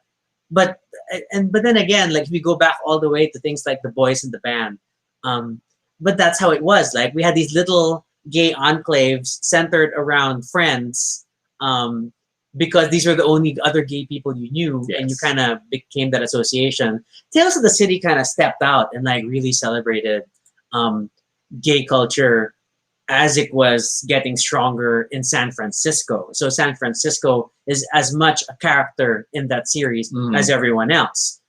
then again, like if we go back all the way to things like The Boys in the Band, but that's how it was. Like we had these little gay enclaves centered around friends, because these were the only other gay people you knew, and you kind of became that association. Tales of the City kind of stepped out and like really celebrated gay culture as it was getting stronger in San Francisco. So San Francisco is as much a character in that series as everyone else.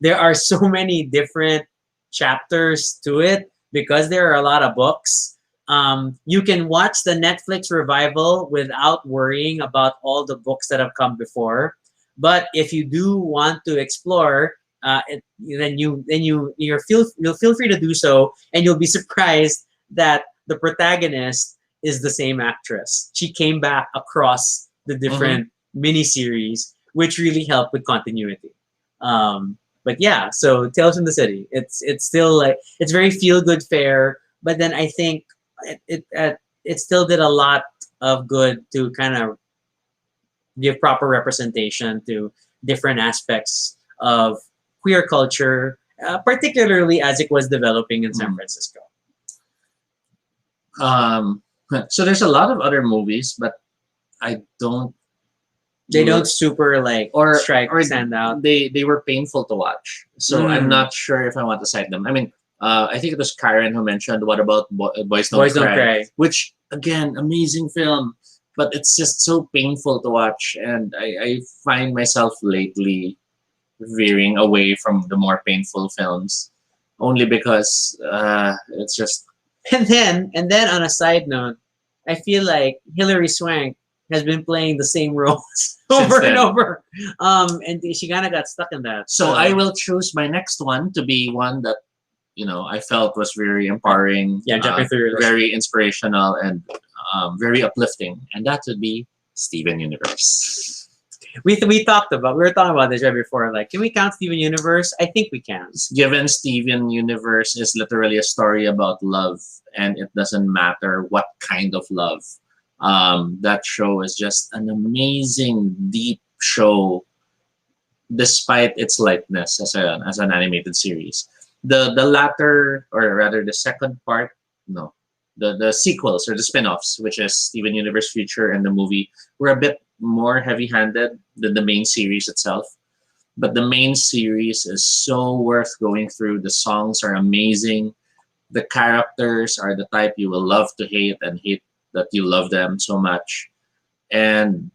There are so many different chapters to it because there are a lot of books. You can watch the Netflix revival without worrying about all the books that have come before. But if you do want to explore, then you'll feel free to do so, and you'll be surprised that the protagonist is the same actress. She came back across the different miniseries, which really helped with continuity. But yeah, so Tales from the City. It's still like it's very feel good fare, but then I think it still did a lot of good to kind of give proper representation to different aspects of queer culture, particularly as it was developing in San Francisco. So there's a lot of other movies, but I don't. They don't super like or stand out. They were painful to watch, so I'm not sure if I want to cite them. I mean, I think it was Karen who mentioned "What About Boys Don't Cry," which again, amazing film, but it's just so painful to watch, and I find myself lately veering away from the more painful films, only because it's just. And then on a side note, I feel like Hilary Swank has been playing the same roles over and over. And she kind of got stuck in that. So I will choose my next one to be one that, I felt was very empowering, very inspirational, and very uplifting. And that would be Steven Universe. We were talking about this right before. Like, can we count Steven Universe? I think we can. Given Steven Universe is literally a story about love, and it doesn't matter what kind of love. That show is just an amazing, deep show, despite its lightness as an animated series. The latter, or rather the second part, no, the sequels or the spin-offs, which is Steven Universe Future and the movie, were a bit more heavy-handed than the main series itself. But the main series is so worth going through. The songs are amazing. The characters are the type you will love to hate, and hate that you love them so much. And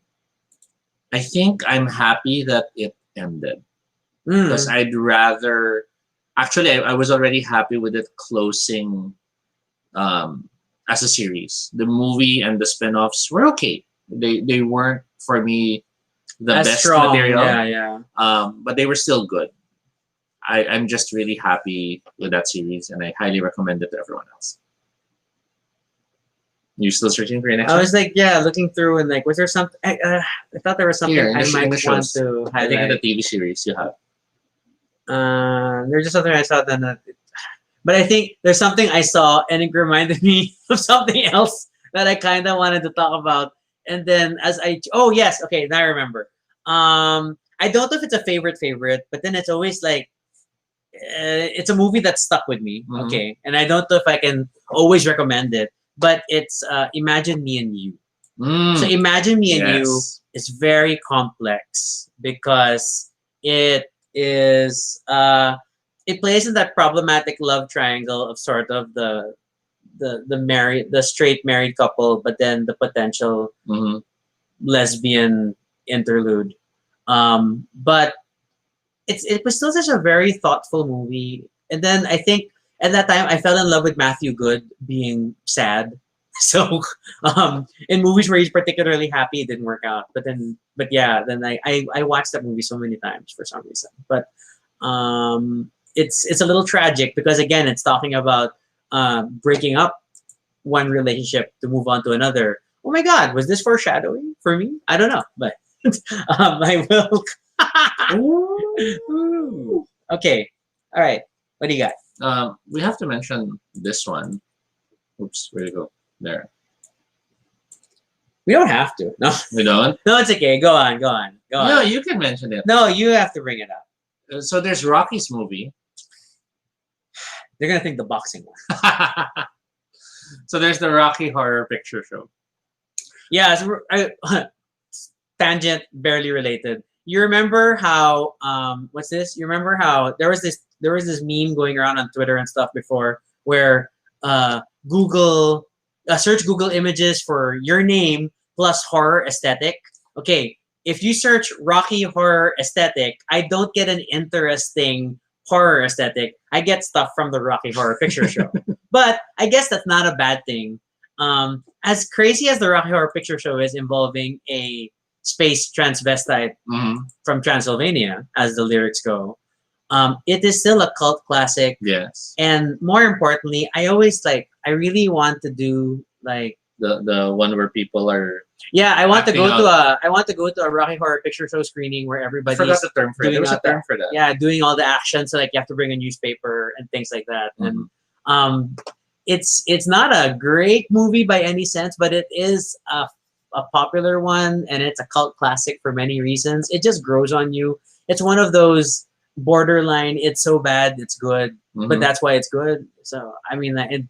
I think I'm happy that it ended. Because I'd rather... Actually, I was already happy with it closing as a series. The movie and the spin-offs were okay. They weren't, for me, the best strong material. But they were still good. I'm just really happy with that series, and I highly recommend it to everyone else. You still searching for your next one? I was like, looking through, and like, was there something? I thought there was something I might want to highlight. I think in the TV series you have. There's just something I saw then, but I think there's something I saw, and it reminded me of something else that I kind of wanted to talk about. And then now I remember. I don't know if it's a favorite, but then it's always like, it's a movie that stuck with me. Mm-hmm. Okay, and I don't know if I can always recommend it, but it's Imagine Me and You. So Imagine Me and You is very complex because it is it plays in that problematic love triangle of sort of the straight married couple, but then the potential lesbian interlude. But it was still such a very thoughtful movie. And then I think at that time I fell in love with Matthew Good being sad. So in movies where he's particularly happy, it didn't work out. Then I watched that movie so many times for some reason. But it's a little tragic because again it's talking about breaking up one relationship to move on to another. Oh my God, was this foreshadowing for me? I don't know, but I will. Ooh. Okay, all right. What do you got? We have to mention this one. Oops, where'd it go? There. We don't have to. No, we don't. No, it's okay. Go on. No, you can mention it. No, you have to bring it up. So there's Rocky's movie. They're gonna think the boxing one. So there's the Rocky Horror Picture Show. Yeah, tangent, barely related. You remember how what's this? You remember how there was this meme going around on Twitter and stuff before where search Google images for your name plus horror aesthetic. Okay, if you search Rocky Horror Aesthetic, I don't get an interesting horror aesthetic. I get stuff from the Rocky Horror Picture Show. But I guess that's not a bad thing. As crazy as the Rocky Horror Picture Show is, involving a space transvestite from Transylvania, as the lyrics go, it is still a cult classic. Yes. And more importantly, I really want to do like the one where people are. Yeah, I want to go to a Rocky Horror Picture Show screening where everybody's. I forgot the term for it. There was a term for that. Yeah, doing all the action, so like you have to bring a newspaper and things like that. And it's not a great movie by any sense, but it is a popular one, and it's a cult classic for many reasons. It just grows on you. It's one of those borderline. It's so bad, it's good, but that's why it's good. So I mean, and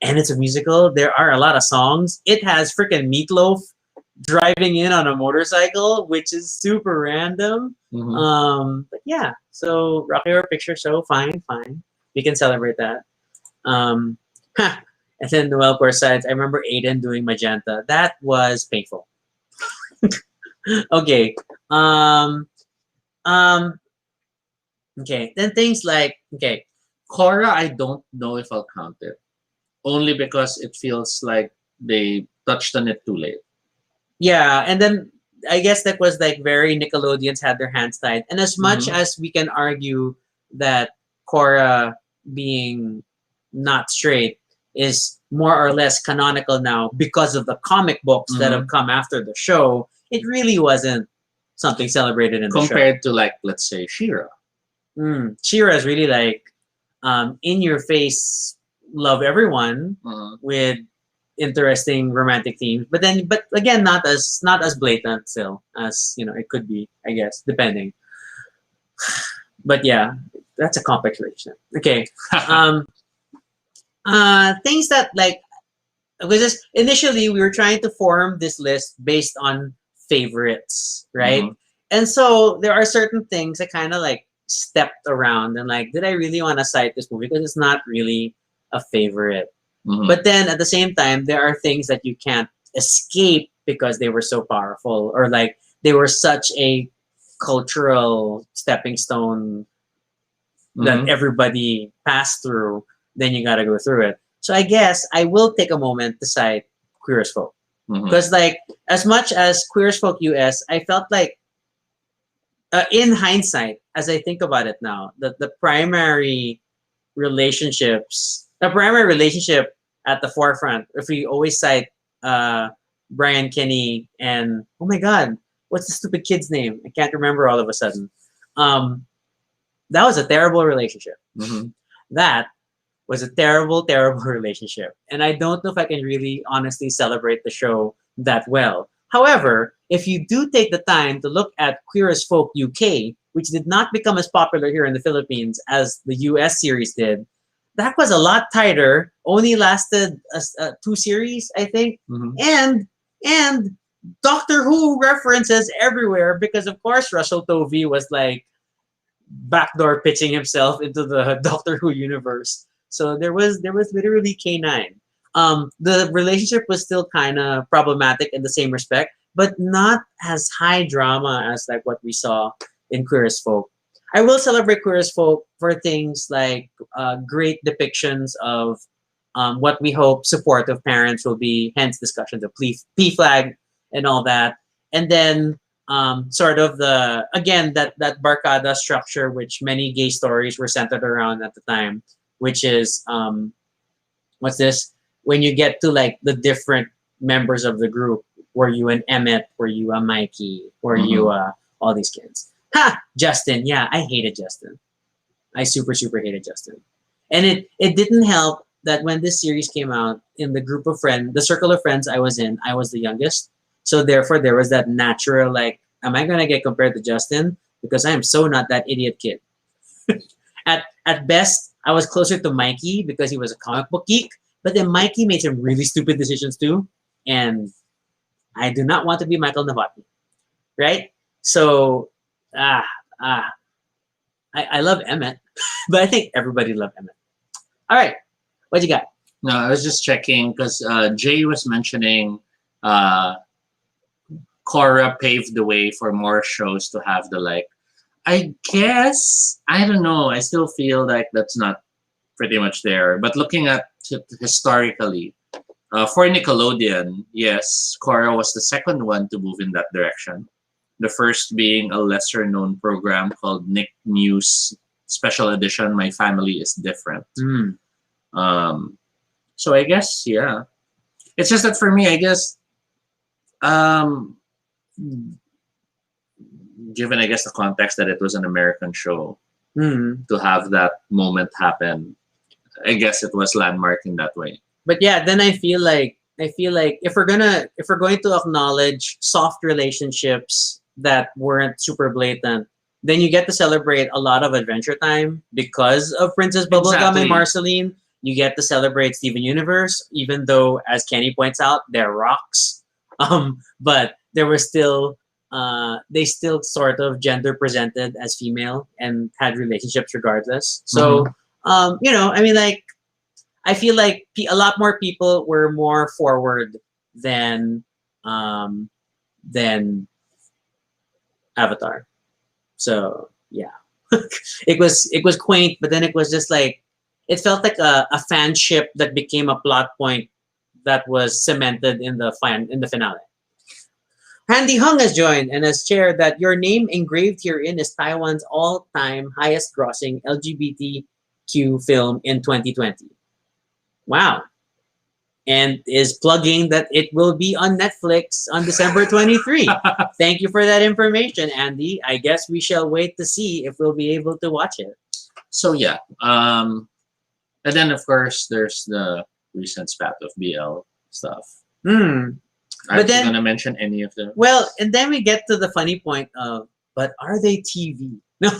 it's a musical. There are a lot of songs. It has freaking Meatloaf driving in on a motorcycle, which is super random. But yeah, so Rocky Horror Picture Show, fine. We can celebrate that. Um, and then Noel Sides, I remember Aiden doing Magenta. That was painful. Okay. Um, okay. Then things like, okay. Cora, I don't know if I'll count it. Only because it feels like they touched on it too late. Yeah, and then I guess that was like very Nickelodeons had their hands tied. And as much as we can argue that Cora being not straight is more or less canonical now because of the comic books that have come after the show, it really wasn't something celebrated in the show. Compared to, like, let's say, She-Ra. She-Ra is really like in your face, love everyone with interesting romantic themes, but again, not as blatant still as it could be, I guess, depending. But yeah, that's a complex relationship. Okay. Things that like, because initially we were trying to form this list based on favorites, right? And so there are certain things that kind of like stepped around and like, did I really want to cite this movie? Because it's not really a favorite. But then at the same time, there are things that you can't escape because they were so powerful, or like they were such a cultural stepping stone that everybody passed through. Then you got to go through it. So I guess I will take a moment to cite Queer as Folk. Because like, as much as Queer as Folk US, I felt like in hindsight, as I think about it now, the primary relationship at the forefront, if we always cite Brian Kinney and, oh my God, what's the stupid kid's name? I can't remember all of a sudden. That was a terrible relationship. That was a terrible, terrible relationship. And I don't know if I can really honestly celebrate the show that well. However, if you do take the time to look at Queer as Folk UK, which did not become as popular here in the Philippines as the US series did, that was a lot tighter, only lasted 2 series, I think. And Doctor Who references everywhere because, of course, Russell Tovey was like backdoor pitching himself into the Doctor Who universe. So there was literally K9. The relationship was still kind of problematic in the same respect, but not as high drama as like what we saw in Queer as Folk. I will celebrate Queer as Folk for things like great depictions of what we hope supportive parents will be, hence discussions of P-Flag and all that. And then sort of that barcada structure, which many gay stories were centered around at the time, which is, what's this? When you get to like the different members of the group, were you an Emmett? Were you a Mikey? Were you all these kids? Ha! Justin. Yeah, I hated Justin. I super, super hated Justin. And it didn't help that when this series came out, in the group of friends, the circle of friends I was in, I was the youngest. So therefore, there was that natural, like, am I going to get compared to Justin? Because I am so not that idiot kid. At best, I was closer to Mikey because he was a comic book geek. But then Mikey made some really stupid decisions too. And I do not want to be Michael Novotny. Right? So, I love Emmett. But I think everybody loved Emmett. All right. What you got? No, I was just checking because Jay was mentioning Cora paved the way for more shows to have the like. I guess, I don't know. I still feel like that's not pretty much there. But looking at it historically, for Nickelodeon, yes, Cora was the second one to move in that direction. The first being a lesser known program called Nick News Special Edition, My Family is Different. So I guess, yeah. It's just that for me, I guess, given, I guess, the context that it was an American show, to have that moment happen, I guess it was landmark in that way. But yeah, then I feel like if we're going to acknowledge soft relationships that weren't super blatant, then you get to celebrate a lot of Adventure Time because of Princess Bubblegum and Exactly. Marceline. You get to celebrate Steven Universe, even though, as Kenny points out, they're rocks. But there were still they still sort of gender presented as female and had relationships regardless. So I mean, like I feel like a lot more people were more forward than um, than Avatar. So yeah, it was quaint, but then it was just like it felt like a fanship that became a plot point that was cemented in the finale. Handy Hung has joined and has shared that your name engraved herein is Taiwan's all-time highest-grossing LGBTQ film in 2020. Wow. And is plugging that it will be on Netflix on December 23. Thank you for that information, Andy. I guess we shall wait to see if we'll be able to watch it. So yeah, and then of course there's the recent spat of BL stuff. Hmm. Are But you then, gonna mention any of them? well, and then we get to the funny point of, but are they TV? No.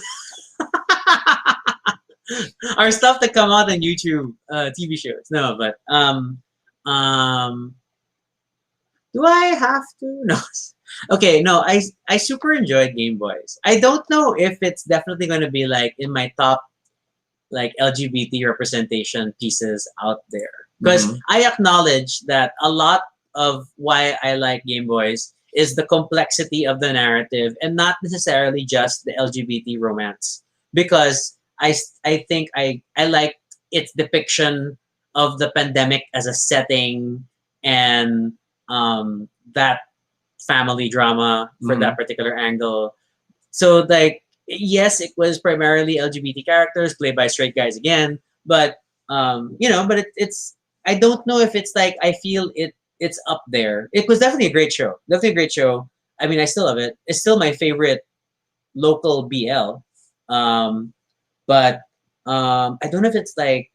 Our stuff that come out on YouTube, TV shows. No, but um, do I have to? No. Okay, no. I super enjoyed Game Boys. I don't know if it's definitely going to be like in my top like LGBT representation pieces out there because Mhm. I acknowledge that a lot of why I like Game Boys is the complexity of the narrative and not necessarily just the LGBT romance because I think I like its depiction of the pandemic as a setting and that family drama for that Mhm. particular angle. So like yes, it was primarily LGBT characters played by straight guys again, but but it's I don't know if it's like I feel it's up there. It was definitely a great show. Definitely a great show. I mean, I still love it. It's still my favorite local BL. Um, but I don't know if it's like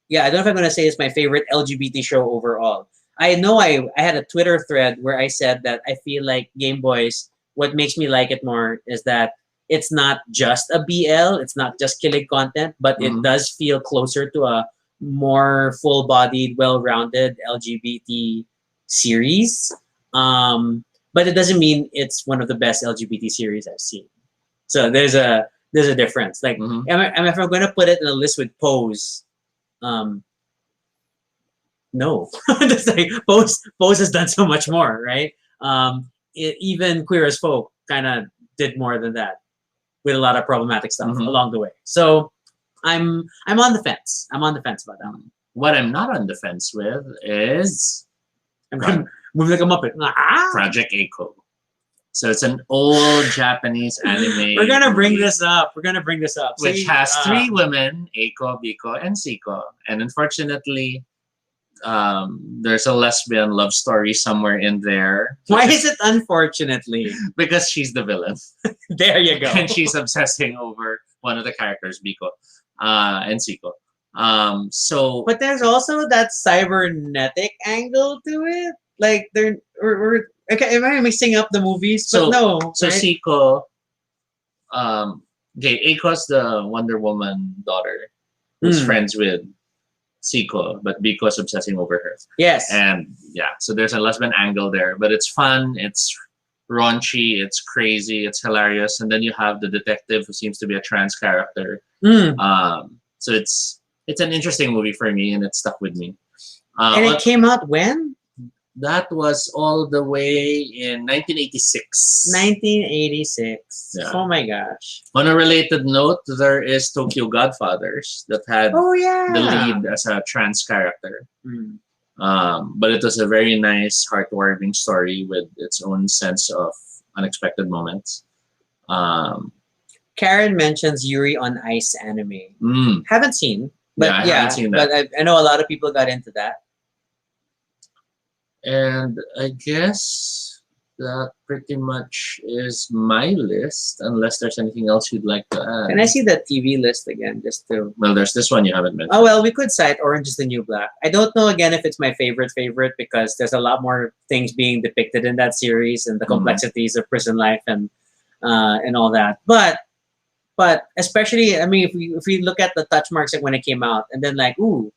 yeah, I don't know if I'm gonna say it's my favorite LGBT show overall. I know I had a Twitter thread where I said that I feel like Game Boys. What makes me like it more is that it's not just a BL. It's not just killing content, but it Mhm. does feel closer to a more full-bodied, well-rounded LGBT series. But it doesn't mean it's one of the best LGBT series I've seen. So there's a difference. Like, Mhm. if I'm going to put it in a list with Pose, um, no, Just like Pose has done so much more, right? Even Queer as Folk kind of did more than that with a lot of problematic stuff Mhm. along the way. So I'm on the fence. I'm on the fence about that one. What I'm not on the fence with is I'm gonna move like a muppet. Ah! Project Eiko. So it's an old Japanese anime. We're gonna bring movie, this up. We're gonna bring this up. which See, has three women: Eiko, Biko, and Siko. And unfortunately, there's a lesbian love story somewhere in there. Why is it unfortunately? Because she's the villain. There you go. And she's obsessing over one of the characters, Biko, and Siko. So But there's also that cybernetic angle to it. Like we're okay. Am I mixing up the movies? But So- no. so right? Siko, okay, Eiko's the Wonder Woman daughter who's Mm. friends with Siko, but Biko's obsessing over her. Yes. And yeah, so there's a lesbian angle there, but it's fun, it's raunchy, it's crazy, it's hilarious, and then you have the detective who seems to be a trans character. Mm. So it's an interesting movie for me, and it stuck with me. And it came out when? That was all the way in 1986. 1986. Yeah. Oh my gosh. On a related note, there is Tokyo Godfathers that had Oh yeah. the lead as a trans character. Mm. But it was a very nice, heartwarming story with its own sense of unexpected moments. Karen mentions Yuri on Ice anime. mm, Haven't seen, but Yeah, I haven't seen that. But I know a lot of people got into that. and I guess that pretty much is my list, unless there's anything else you'd like to add. Can I see the TV list again, just to? Well, there's this one you haven't mentioned. Oh well, we could cite Orange is the New Black. I don't know again if it's my favorite because there's a lot more things being depicted in that series and the complexities of prison life and all that. But especially, I mean, if we look at the touch marks like when it came out, and then like, ooh,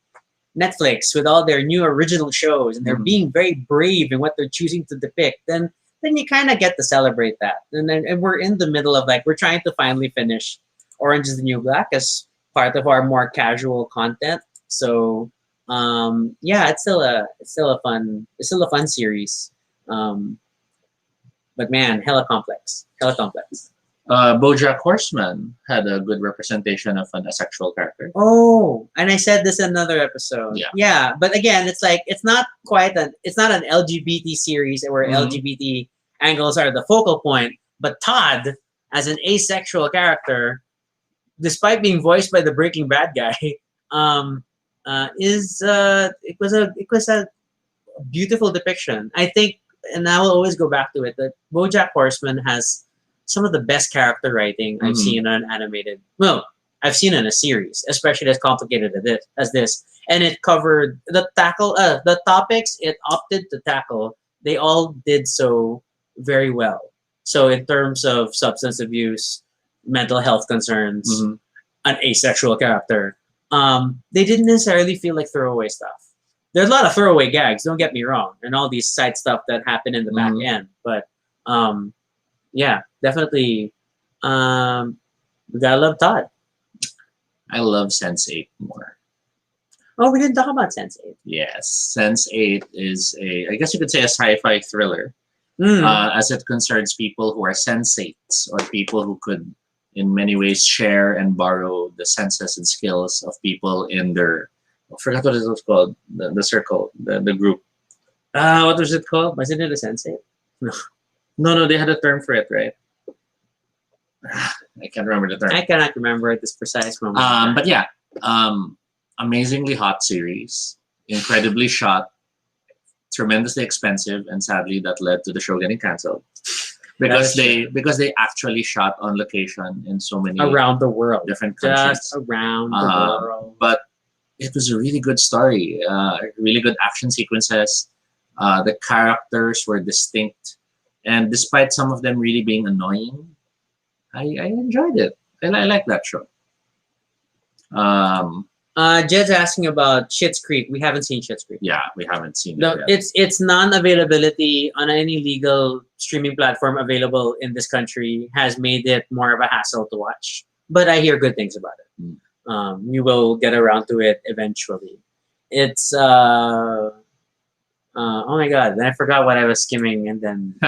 Netflix with all their new original shows, and they're being very brave in what they're choosing to depict, then you kind of get to celebrate that. And we're in the middle of like, we're trying to finally finish Orange is the New Black as part of our more casual content. So yeah, it's still a fun series. But man, hella complex. BoJack Horseman had a good representation of an asexual character. Oh, and I said this in another episode. Yeah, but again, it's like it's not an LGBT series where LGBT angles are the focal point. But Todd, as an asexual character, despite being voiced by the Breaking Bad guy, it was a beautiful depiction. I think, and I will always go back to it, that BoJack Horseman has some of the best character writing I've seen in an animated. Well, I've seen in a series, especially as complicated as this. And it covered the topics it opted to tackle. They all did so very well. So in terms of substance abuse, mental health concerns, an asexual character, they didn't necessarily feel like throwaway stuff. There's a lot of throwaway gags, don't get me wrong, and all these side stuff that happen in the back end. But yeah, definitely, we gotta love Todd. I love Sense8 more. Oh, we didn't talk about Sense8. Yes, Sense8 is I guess you could say a sci-fi thriller, as it concerns people who are sensates, or people who could, in many ways, share and borrow the senses and skills of people in their, I forgot what it was called, the circle, the group. What was it called? Wasn't it a Sense8? No, they had a term for it, right? I can't remember the term. I cannot remember at this precise moment. But yeah, amazingly hot series, incredibly shot, tremendously expensive, and sadly that led to the show getting canceled because they actually shot on location in so many around the world, different countries, just around the world. But it was a really good story, really good action sequences. The characters were distinct, and despite some of them really being annoying, I enjoyed it. And I like that show. Jed's asking about Schitt's Creek. We haven't seen Schitt's Creek. Yeah, we haven't seen No, it yet. its non-availability on any legal streaming platform available in this country has made it more of a hassle to watch. But I hear good things about it. We will get around to it eventually. It's oh my god! Then I forgot what I was skimming, and then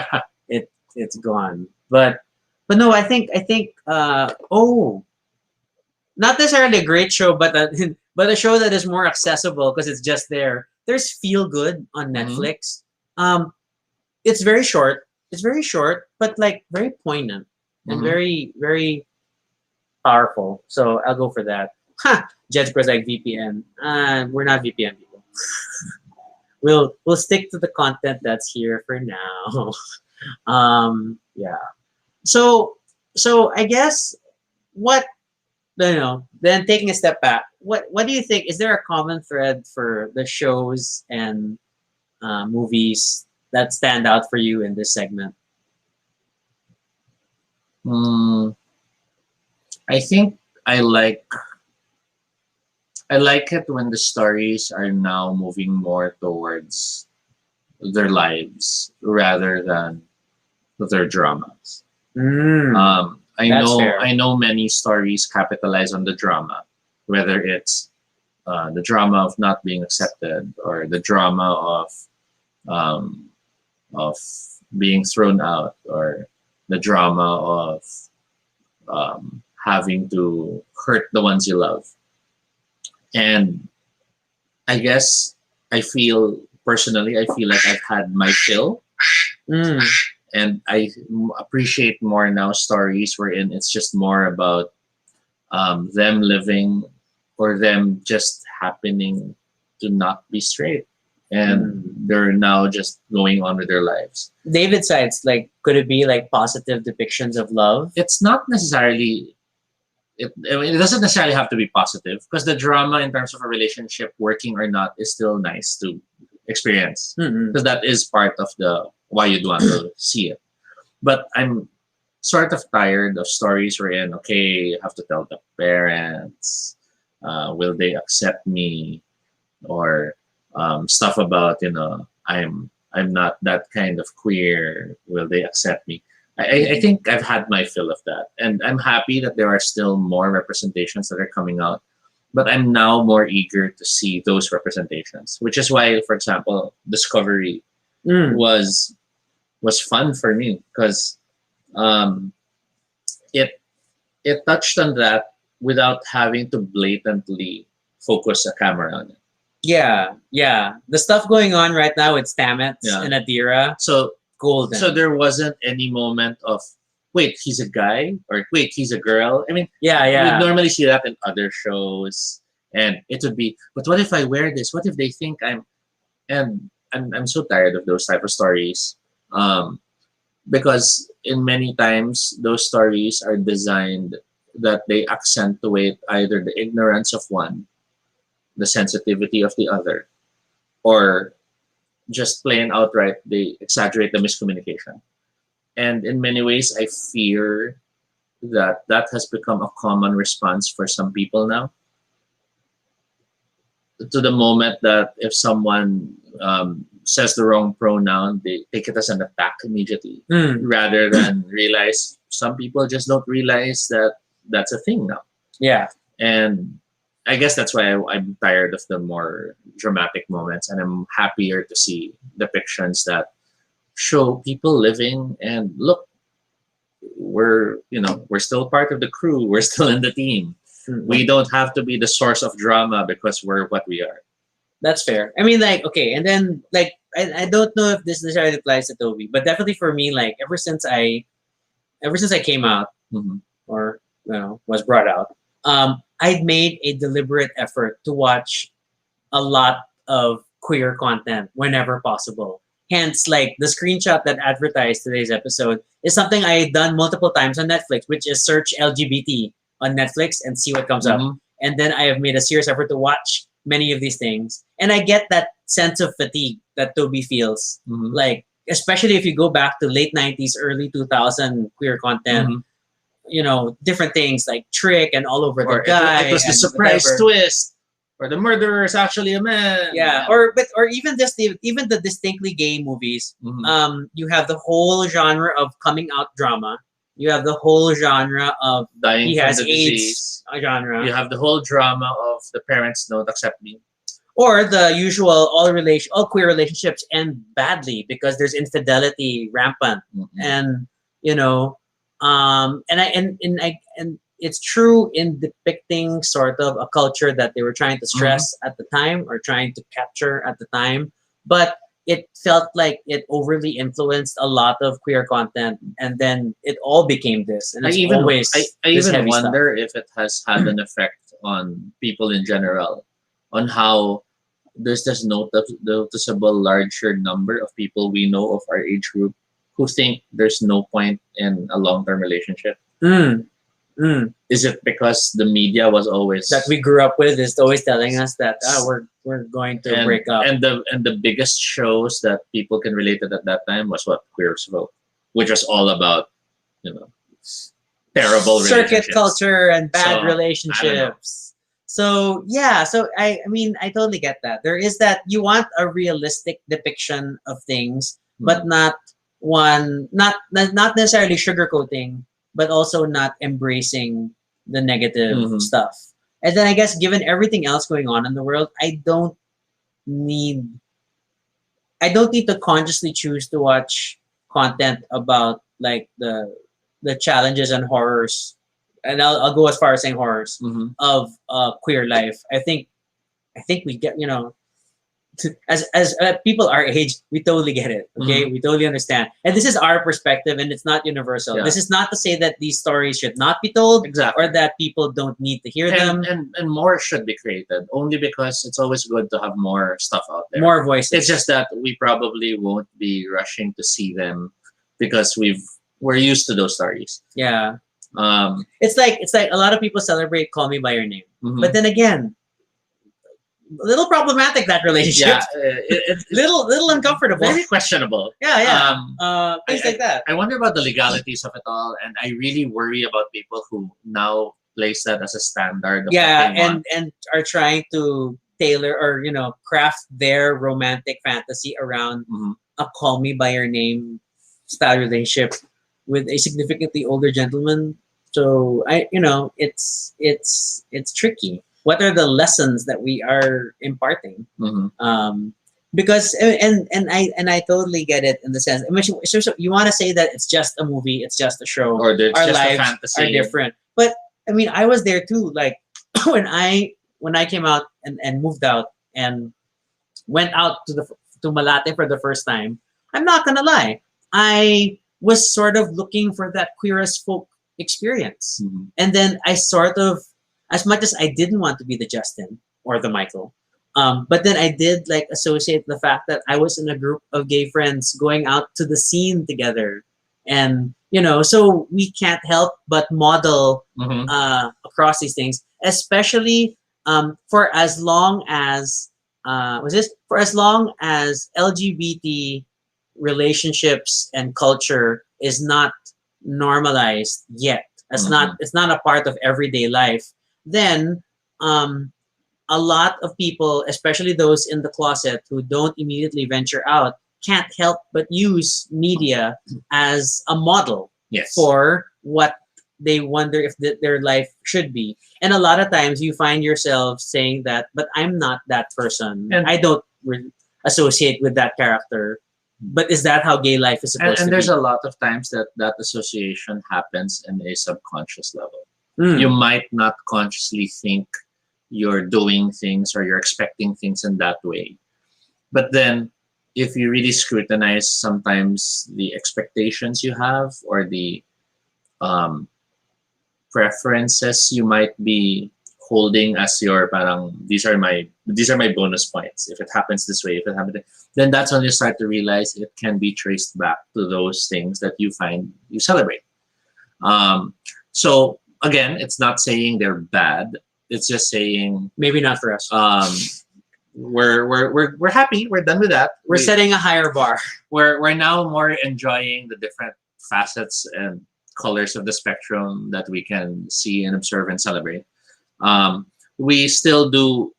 it's gone. But no, I think not necessarily a great show, but a show that is more accessible because it's just there. There's Feel Good on Netflix. It's very short. But like very poignant and very, very powerful. So I'll go for that. Judge was like VPN. We're not VPN people. We'll stick to the content that's here for now. Yeah. So I guess then taking a step back, what do you think? Is there a common thread for the shows and movies that stand out for you in this segment? I think I like it when the stories are now moving more towards their lives rather than their dramas. I know many stories capitalize on the drama, whether it's the drama of not being accepted or the drama of being thrown out or the drama of having to hurt the ones you love. And I guess I feel like I've had my fill. And I appreciate more now stories wherein it's just more about them living or them just happening to not be straight and they're now just going on with their lives. David sides, like, could it be like positive depictions of love? It's not necessarily. I mean, it doesn't necessarily have to be positive because the drama in terms of a relationship working or not is still nice to experience Mm-mm. because that is part of the why you'd want to see it. But I'm sort of tired of stories wherein okay, you have to tell the parents, will they accept me, or stuff about I'm not that kind of queer, will they accept me? I think I've had my fill of that, and I'm happy that there are still more representations that are coming out. But I'm now more eager to see those representations, which is why, for example, Discovery Mm. was fun for me because um, it it touched on that without having to blatantly focus a camera on it. Yeah. The stuff going on right now with Stamets Yeah. and Adira, So golden. so there wasn't any moment of wait, he's a guy or wait, he's a girl. I mean, yeah. we normally see that in other shows, and it would be, but what if I wear this? What if they think I'm? And I'm so tired of those type of stories, because in many times those stories are designed that they accentuate either the ignorance of one, the sensitivity of the other, or just plain outright they exaggerate the miscommunication. And in many ways, I fear that that has become a common response for some people now. To the moment that if someone says the wrong pronoun, they take it as an attack immediately, Mm. rather than realize some people just don't realize that that's a thing now. Yeah. And I guess that's why I'm tired of the more dramatic moments, and I'm happier to see depictions that show people living and look, we're still part of the crew, we're still in the team. Mm. We don't have to be the source of drama because we're what we are. That's fair. I mean, like, okay, and then like I don't know if this necessarily applies to Toby, but definitely for me, like ever since I came out, Mhm. or was brought out, I'd made a deliberate effort to watch a lot of queer content whenever possible. Hence, like the screenshot that advertised today's episode is something I had done multiple times on Netflix, which is search LGBT on Netflix and see what comes up. Mhm. And then I have made a serious effort to watch many of these things. And I get that sense of fatigue that Toby feels. Mhm. Like, especially if you go back to late 90s, early 2000 queer content, Mhm. different things like Trick and All Over Or the Guy. it was the and surprise whatever. twist, or the murderer is actually a man. Yeah, or even the distinctly gay movies. Mhm. You have the whole genre of coming out drama. You have the whole genre of Dying he from has the AIDS disease. genre, You have the whole drama of the parents don't accept me. or the usual all queer relationships end badly because there's infidelity rampant, Mhm. and and it's true in depicting sort of a culture that they were trying to stress at the time or trying to capture at the time, but it felt like it overly influenced a lot of queer content, and then it all became this, and I it's even always I this even heavy wonder if it has had an effect on people in general, on how there's this noticeable larger number of people we know of our age group who think there's no point in a long-term relationship. stuff. Is it because the media was always That we grew up with is always telling us that we're going to and break up. and the biggest shows that people can relate to at that time was what Queers Vote, which was all about you know terrible Circuit relationships. culture and bad So, I don't know. relationships. So yeah, so I mean I totally get that. There is that you want a realistic depiction of things, but not not necessarily sugarcoating, but also not embracing the negative Mhm. stuff. And then I guess given everything else going on in the world, need I don't need to consciously choose to watch content about like the challenges and horrors, and I'll go as far as saying horrors Mhm. of queer life. I think we get as people our age, we totally get it. Okay, Mhm. we totally understand, and this is our perspective, and it's not universal. Yeah. This is not to say that these stories should not be told Exactly. or that people don't need to hear them. And more should be created only because it's always good to have more stuff out there. More voices. It's just that we probably won't be rushing to see them because we're used to those stories. Yeah, Um, it's like a lot of people celebrate "Call Me by Your Name," mhm. but then again, a little problematic that relationship. yeah, it's little uncomfortable. very questionable. Yeah. Things I- like that. I wonder about the legalities of it all, and I really worry about people who now place that as a standard. Of Yeah, what they want. and are trying to tailor or craft their romantic fantasy around Mhm. a "Call Me by Your Name" style relationship with a significantly older gentleman. So it's tricky. What are the lessons that we are imparting? Mhm. Because and I totally get it in the sense. I mean, so you want to say that it's just a movie, it's just a show, Or it's our just a lives fantasy. are different. But I mean, I was there too. Like when I came out and moved out and went out to Malate for the first time. I'm not gonna lie, I was sort of looking for that queer as folk experience, Mhm. and then I sort of, as much as I didn't want to be the Justin or the Michael, but then I did like associate the fact that I was in a group of gay friends going out to the scene together, and so we can't help but model Mhm. across these things, especially for as long as for as long as LGBT relationships and culture is not normalized yet. It's not a part of everyday life. Then a lot of people, especially those in the closet who don't immediately venture out, can't help but use media as a model Yes. for what they wonder if their life should be. And a lot of times you find yourself saying that, but I'm not that person. And- I don't associate with that character. But is that how gay life is supposed and to there's be? a lot of times that association happens in a subconscious level. Mm. You might not consciously think you're doing things or you're expecting things in that way. But then if you really scrutinize sometimes the expectations you have or the um, preferences you might be holding as your parang these are my bonus points if it happens this way, if it happens, then that's when you start to realize it can be traced back to those things that you find you celebrate. So again, it's not saying they're bad, it's just saying Maybe not for us. we're happy, we're done with that. We're setting a higher bar. We're now more enjoying the different facets and colors of the spectrum that we can see and observe and celebrate. We still do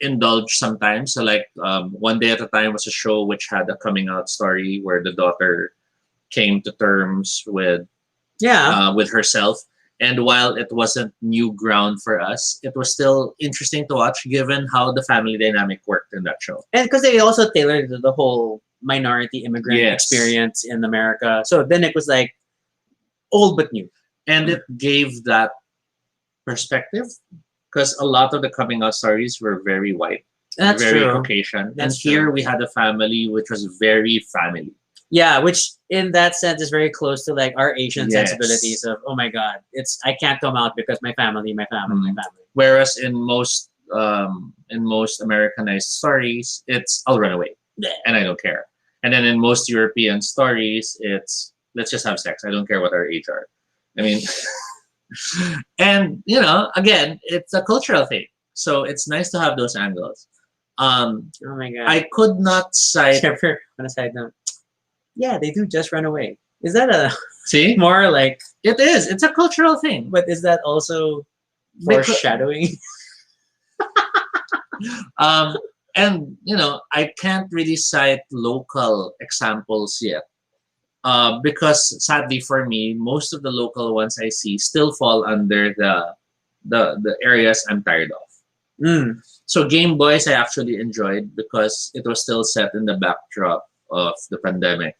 indulge sometimes. So like One Day at a Time was a show which had a coming out story where the daughter came to terms with herself. And while it wasn't new ground for us, it was still interesting to watch given how the family dynamic worked in that show. And because they also tailored the whole minority immigrant Yes. experience in America. So then it was like old but new. And it gave that perspective because a lot of the coming out stories were very white, That's very true. Caucasian. That's and here true. we had a family which was very family. Yeah, which in that sense is very close to like our Asian Yes. sensibilities of, oh my God, I can't come out because my family, my family. Whereas in most Americanized stories, it's I'll run away Yeah. and I don't care. And then in most European stories, it's let's just have sex. I don't care what our age are. I mean, and again, it's a cultural thing. So it's nice to have those angles. Oh my God. I could not cite. On a side note, yeah, they do just run away. Is that a See, more like, it is. It's a cultural thing. but is that also Because- foreshadowing? And I can't really cite local examples yet, because sadly for me, most of the local ones I see still fall under the areas I'm tired of. Mm. So Game Boys I actually enjoyed because it was still set in the backdrop of the pandemic.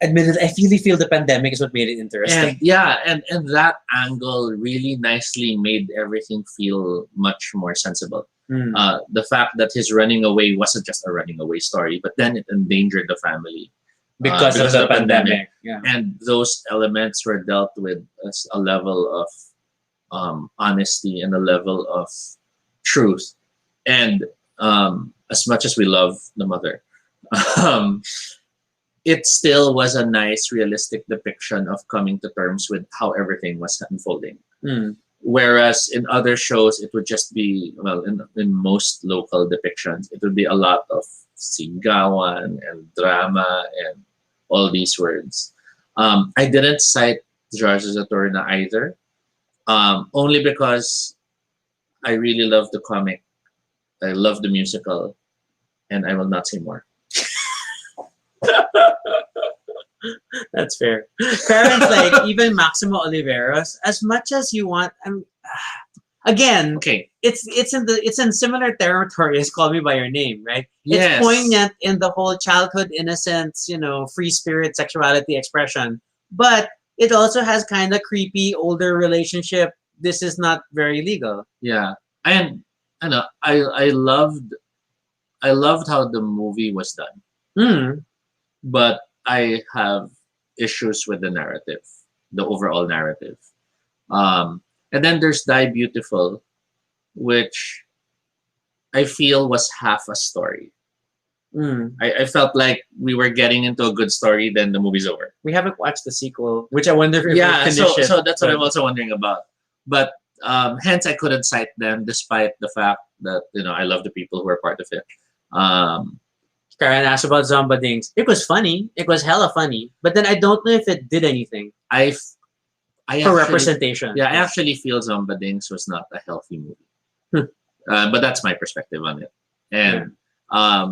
admittedly, I really feel the pandemic is what made it And interesting. yeah, and that angle really nicely made everything feel much more sensible. Mm. The fact that his running away wasn't just a running away story, but then it endangered the family Because of the pandemic. Yeah. and those elements were dealt with as a level of honesty and a level of truth. And as much as we love the mother, um, it still was a nice, realistic depiction of coming to terms with how everything was unfolding. Mm. Whereas in other shows, it would just be, well, in most local depictions, it would be a lot of sigawan and drama and all these words. I didn't cite George Zatorna either, only because I really love the comic, I love the musical, and I will not say more. That's fair. Parents like even Maximo Oliveros, as much as you want, again, Okay, it's in similar territory as Call Me by Your Name, right? It's yes. poignant in the whole childhood innocence, free spirit sexuality expression, but it also has kind of creepy older relationship. This is not very legal. Yeah, and I know I loved how the movie was done, Mm. but I have issues with the narrative, the overall narrative. And then there's Die Beautiful, which I feel was half a story. Mm. I felt like we were getting into a good story, then the movie's over. We haven't watched the sequel, which I wonder if we'll Yeah, finish so it. so that's what but- I'm also wondering about. But hence I couldn't cite them, despite the fact that I love the people who are part of it. Um, Karen asked about Zombadings. It was funny. It was hella funny. But then I don't know if it did anything I for actually, representation. yeah, I actually feel Zombadings was not a healthy movie. Hmm. But that's my perspective on it, and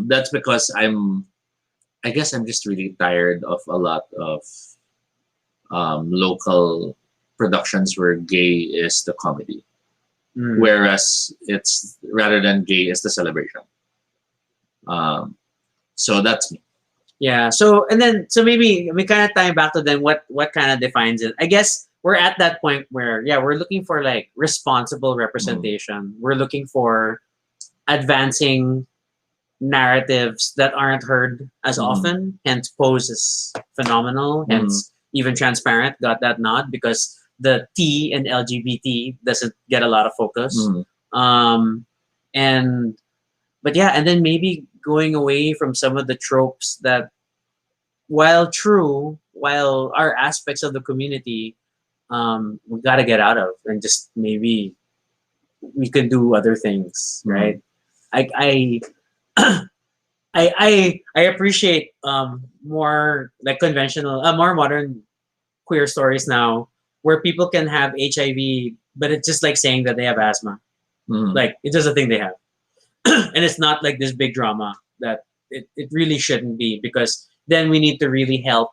that's because I guess I'm just really tired of a lot of local productions where gay is the comedy, Mm. whereas it's rather than gay is the celebration. So that's me. Yeah. So maybe we kind of tie back to then what kind of defines it. I guess we're at that point where we're looking for like responsible representation. We're looking for advancing narratives that aren't heard as often. Hence, Pose is phenomenal. Hence, even Transparent got that nod because the T in LGBT doesn't get a lot of focus. And but yeah, and then maybe going away from some of the tropes that, while true, while are aspects of the community, we got to get out of, and just maybe we could do other things, right? I I appreciate more like conventional, more modern queer stories now, where people can have HIV, but it's just like saying that they have asthma. Like it's just a thing they have, and it's not like this big drama that it really shouldn't be, because then we need to really help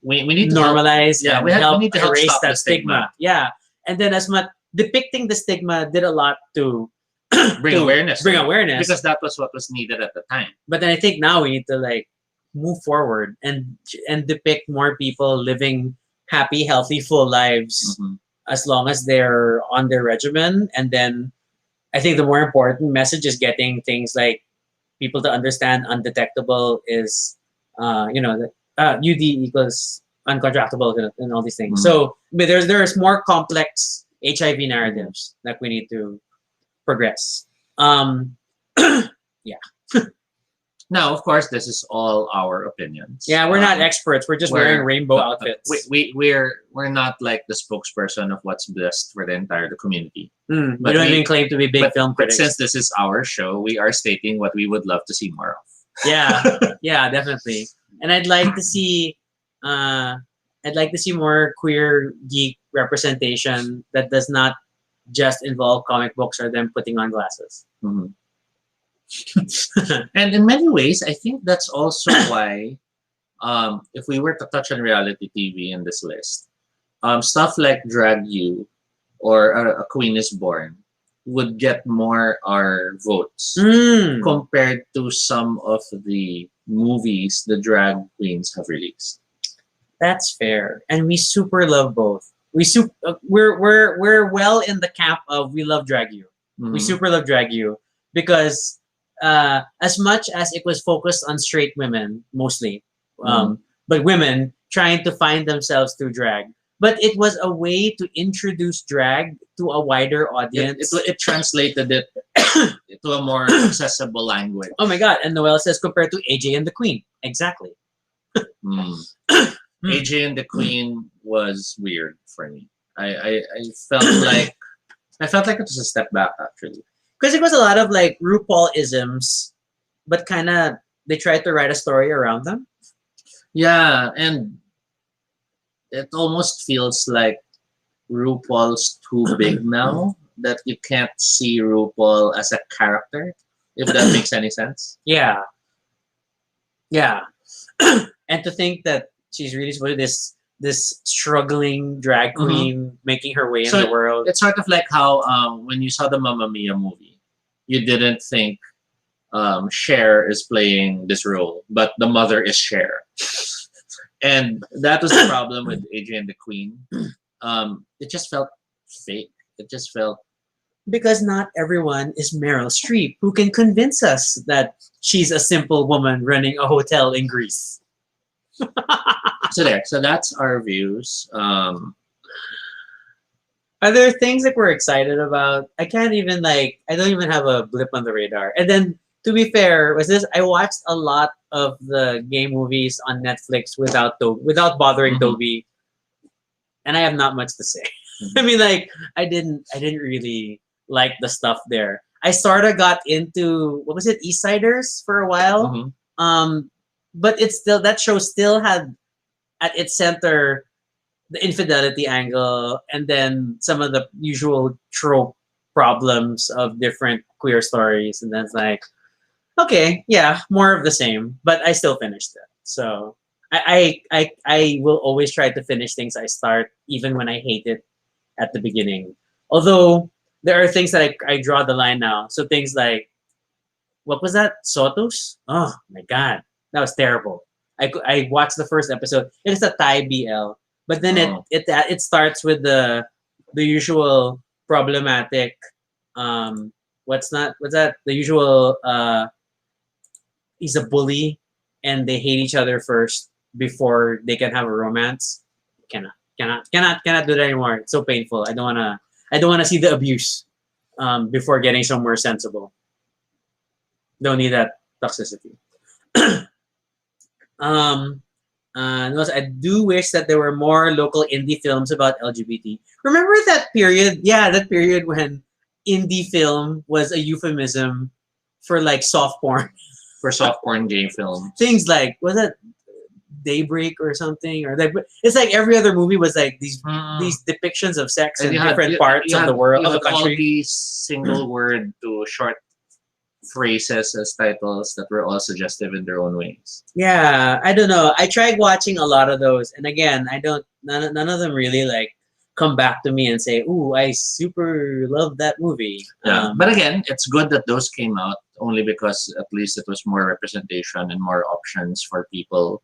we need to normalize Yeah, and we help need to help erase stop that the stigma. Yeah, and then as much depicting the stigma did a lot to Bring to awareness. bring awareness. Because that was what was needed at the time. But then I think now we need to like move forward and depict more people living happy, healthy, full lives as long as they're on their regimen. And then I think the more important message is getting things like people to understand undetectable is, UD equals uncontractable and all these things. So but there's more complex HIV narratives that we need to progress. Yeah. Now, of course, this is all our opinions. Yeah, we're not experts. We're just wearing rainbow outfits. We're not like the spokesperson of what's best for the entire community. We But don't we- even claim to be big film But critics. since this is our show, we are stating what we would love to see more of. Yeah, definitely. And I'd like to see more queer geek representation that does not just involve comic books or them putting on glasses. Mhm. And in many ways, I think that's also why, if we were to touch on reality TV in this list, stuff like Drag You or A Queen is Born would get more our votes compared to some of the movies the drag queens have released. That's fair, and we super love both. We're well in the camp of we love drag you. We Mhm. super love drag you because as much as it was focused on straight women mostly, Mhm. but women trying to find themselves through drag, but it was a way to introduce drag to a wider audience. It translated it to a more accessible language. Oh my god! And Noel says compared to AJ and the Queen, exactly. Mm. AJ and the Queen was weird for me. I felt like it was a step back actually. Because it was a lot of like RuPaul isms, but kind of they tried to write a story around them. Yeah, and it almost feels like RuPaul's too big now that you can't see RuPaul as a character, if that makes any sense. Yeah, yeah. And to think that she's really supposed to be this struggling drag Mhm. queen making her way in So the world. it's sort of like how when you saw the Mamma Mia movie, you didn't think Cher is playing this role, but the mother is Cher. And that was the problem with Adrian the Queen. It just felt fake. It just felt Because not everyone is Meryl Streep, who can convince us that she's a simple woman running a hotel in Greece. so there. So that's our views. Are there things that we're excited about? I can't even like. I don't even have a blip on the radar. And then, to be fair, was this? I watched a lot of the gay movies on Netflix without bothering Mhm. Toby, and I have not much to say. I mean, like, I didn't really like the stuff there. I sort of got into what was it, East Siders for a while. Mhm. But it's still that show still had at its center the infidelity angle and then some of the usual trope problems of different queer stories, and then it's like, okay, yeah, more of the same, but I still finished it. So I will always try to finish things I start even when I hate it at the beginning, although there are things that I draw the line now. So things like, what was that, Sotus? Oh my god, that was terrible. I watched the first episode. It is a Thai BL, but then Oh. it starts with the usual problematic. What's that, the usual he's a bully and they hate each other first before they can have a romance. Cannot do that anymore. It's so painful. I don't wanna see the abuse before getting somewhere sensible. Don't need that toxicity. um, and also, I do wish that there were more local indie films about LGBT. Remember that period? Yeah, that period when indie film was a euphemism for like soft porn. For soft porn gay film. Things like, was it Daybreak or something? Or like, it's like every other movie was like these depictions of sex in different parts of the world, you of the had all country. these single word to short phrases as titles that were all suggestive in their own ways. Yeah, I don't know. I tried watching a lot of those, and again, I don't. None of them really like come back to me and say, "Ooh, I super love that movie." Yeah, but again, it's good that those came out only because at least it was more representation and more options for people.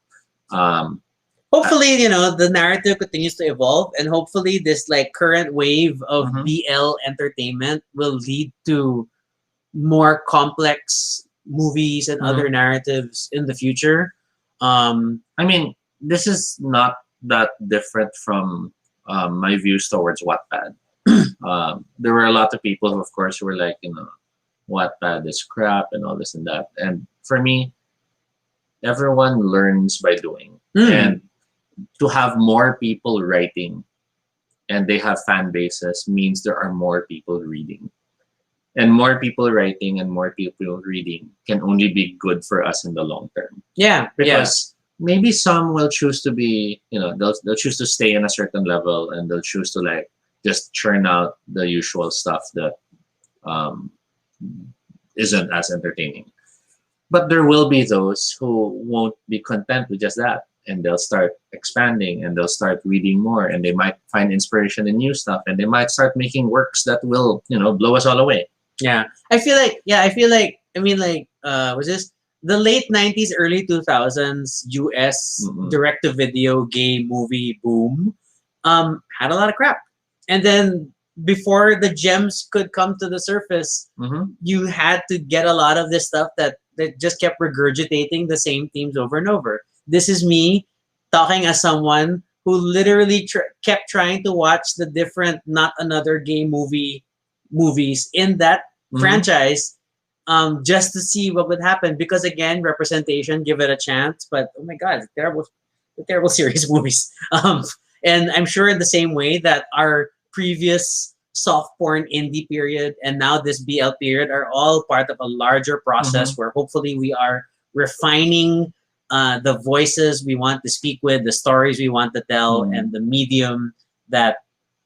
Hopefully, the narrative continues to evolve, and hopefully, this like current wave of Mhm. BL entertainment will lead to more complex movies and other Mhm. narratives in the future. I mean, this is not that different from my views towards Wattpad. There were a lot of people, of course, who were like, Wattpad is crap and all this and that. And for me, everyone learns by doing. And to have more people writing and they have fan bases means there are more people reading. And more people writing and more people reading can only be good for us in the long term. Yeah, Because maybe some will choose to be, they'll choose to stay in a certain level and they'll choose to like just churn out the usual stuff that um, isn't as entertaining. But there will be those who won't be content with just that. And they'll start expanding and they'll start reading more and they might find inspiration in new stuff and they might start making works that will, blow us all away. Yeah. I feel like, I mean, like, was this the late 90s, early 2000s US direct to video gay movie boom had a lot of crap. And then before the gems could come to the surface, you had to get a lot of this stuff that just kept regurgitating the same themes over and over. This is me talking as someone who literally kept trying to watch the different not another gay movies in that franchise just to see what would happen, because again, representation, give it a chance. But oh my god, terrible series movies. And I'm sure in the same way that our previous soft porn indie period and now this BL period are all part of a larger process where hopefully we are refining the voices we want to speak with, the stories we want to tell, and the medium that,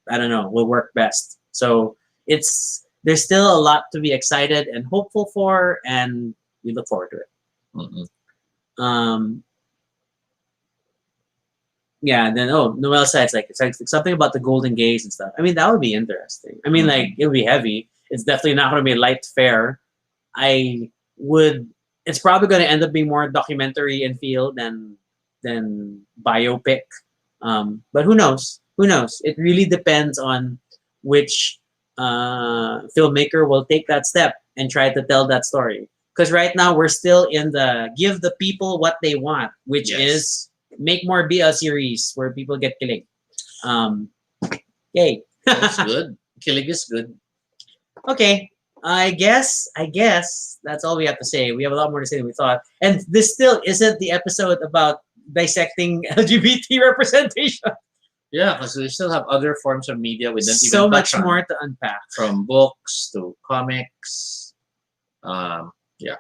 I don't know, will work best. So there's still a lot to be excited and hopeful for, and we look forward to it. Yeah, and then Noel said it's like something about the golden gays and stuff. I mean, that would be interesting. I mean, like it would be heavy. It's definitely not going to be light fare. It's probably going to end up being more documentary in feel than biopic. But who knows? Who knows? It really depends on which filmmaker will take that step and try to tell that story. Because right now we're still in the give the people what they want, which is make more BL series where people get killing. Yay. That's good. Killing is good. Okay. I guess that's all we have to say. We have a lot more to say than we thought. And this still isn't the episode about dissecting LGBT representation. Yeah, because we still have other forms of media we didn't even so touch much on. more to unpack. From books to comics. Yeah.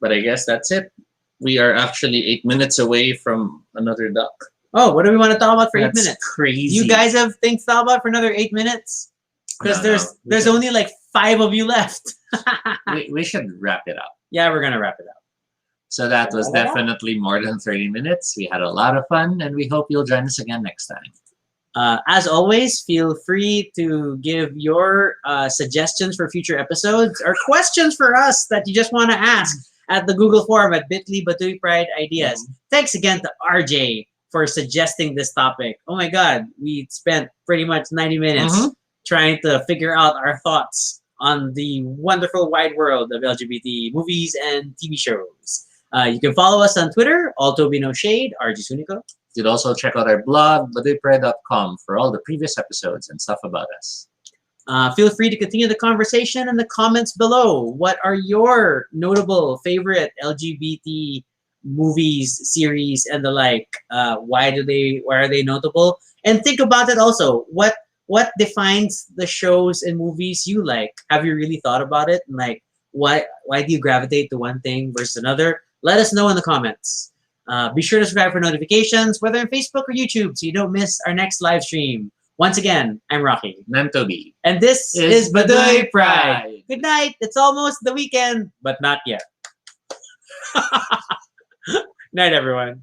But I guess that's it. We are actually 8 minutes away from another duck. Oh, what do we want to talk about for 8 minutes? Crazy. You guys have things to talk about for another 8 minutes? Because there's only like 5 of you left. we should wrap it up. Yeah, we're gonna wrap it up. So that was definitely more than 30 minutes. We had a lot of fun, and we hope you'll join us again next time. As always, feel free to give your suggestions for future episodes or questions for us that you just want to ask at the Google form at bit.ly Baduy Pride Ideas. Thanks again to RJ for suggesting this topic. Oh my God, we spent pretty much 90 minutes trying to figure out our thoughts on the wonderful wide world of LGBT movies and TV shows. You can follow us on Twitter, Altoby No Shade, RJ Sunico. You can also check out our blog, baduypride.com, for all the previous episodes and stuff about us. Feel free to continue the conversation in the comments below. What are your notable favorite LGBT movies, series, and the like? Why are they notable? And think about it also. What defines the shows and movies you like? Have you really thought about it? And like, why do you gravitate to one thing versus another? Let us know in the comments. Be sure to subscribe for notifications, whether on Facebook or YouTube, so you don't miss our next live stream. Once again, I'm Rocky. And I'm Toby. And this is Baduy Pride. Good night. It's almost the weekend, but not yet. Night, everyone.